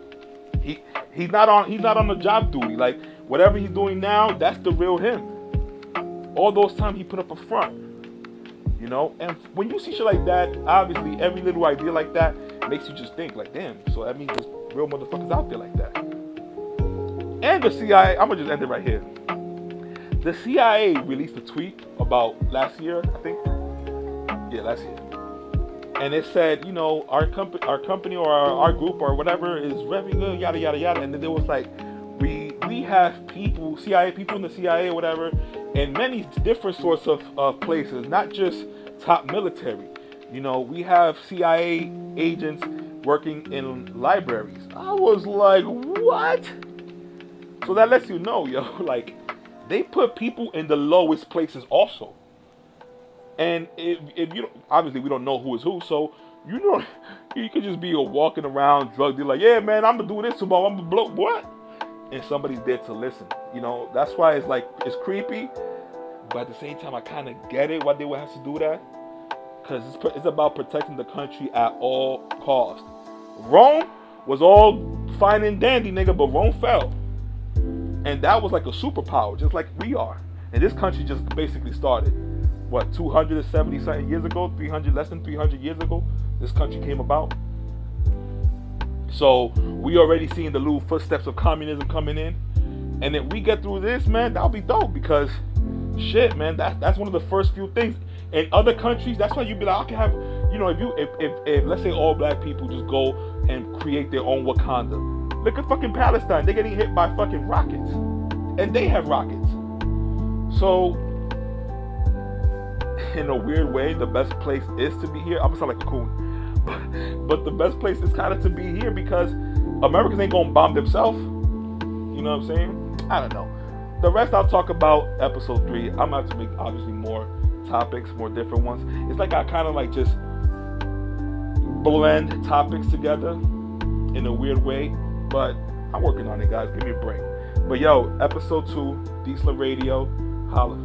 He's not on the job duty. Like, whatever he's doing now, that's the real him. All those times he put up a front. And when you see shit like that, obviously every little idea like that makes you just think like, damn, so that means there's real motherfuckers out there like that. And the CIA, I'm gonna just end it right here. The CIA released a tweet about last year, I think. Yeah, last year. And it said, you know, our company or our group or whatever is very good, yada yada yada. And then there was like, we have people, CIA people in the CIA or whatever, in many different sorts of places, not just top military. You know, we have CIA agents working in libraries. I was like, what? So that lets you know, yo, like, they put people in the lowest places also. And if you don't, obviously we don't know who is who, so you know, you could just be a walking around drug dealer, like, yeah, man, I'm gonna do this tomorrow, I'm gonna blow what? And somebody's there to listen. You know, that's why it's like, it's creepy, but at the same time, I kind of get it why they would have to do that, because it's about protecting the country at all costs. Rome was all fine and dandy, nigga, but Rome fell. And that was like a superpower, just like we are. And this country just basically started, what, 270 something years ago, less than 300 years ago, this country came about. So we already seeing the little footsteps of communism coming in. And if we get through this, man, that'll be dope, because shit, man, that's one of the first few things. In other countries, that's why you'd be like, I can have, you know, if let's say all black people just go and create their own Wakanda. Look at fucking Palestine, they're getting hit by fucking rockets. And they have rockets. So in a weird way, the best place is to be here. I'm gonna sound like a coon, but the best place is kind of to be here, because Americans ain't gonna bomb themselves. You know what I'm saying? I don't know. The rest I'll talk about episode 3. I'm gonna have to make obviously more topics, more different ones. It's like I kind of like just blend topics together in a weird way, but I'm working on it, guys. Give me a break. But yo, episode 2, Disla Radio, holla.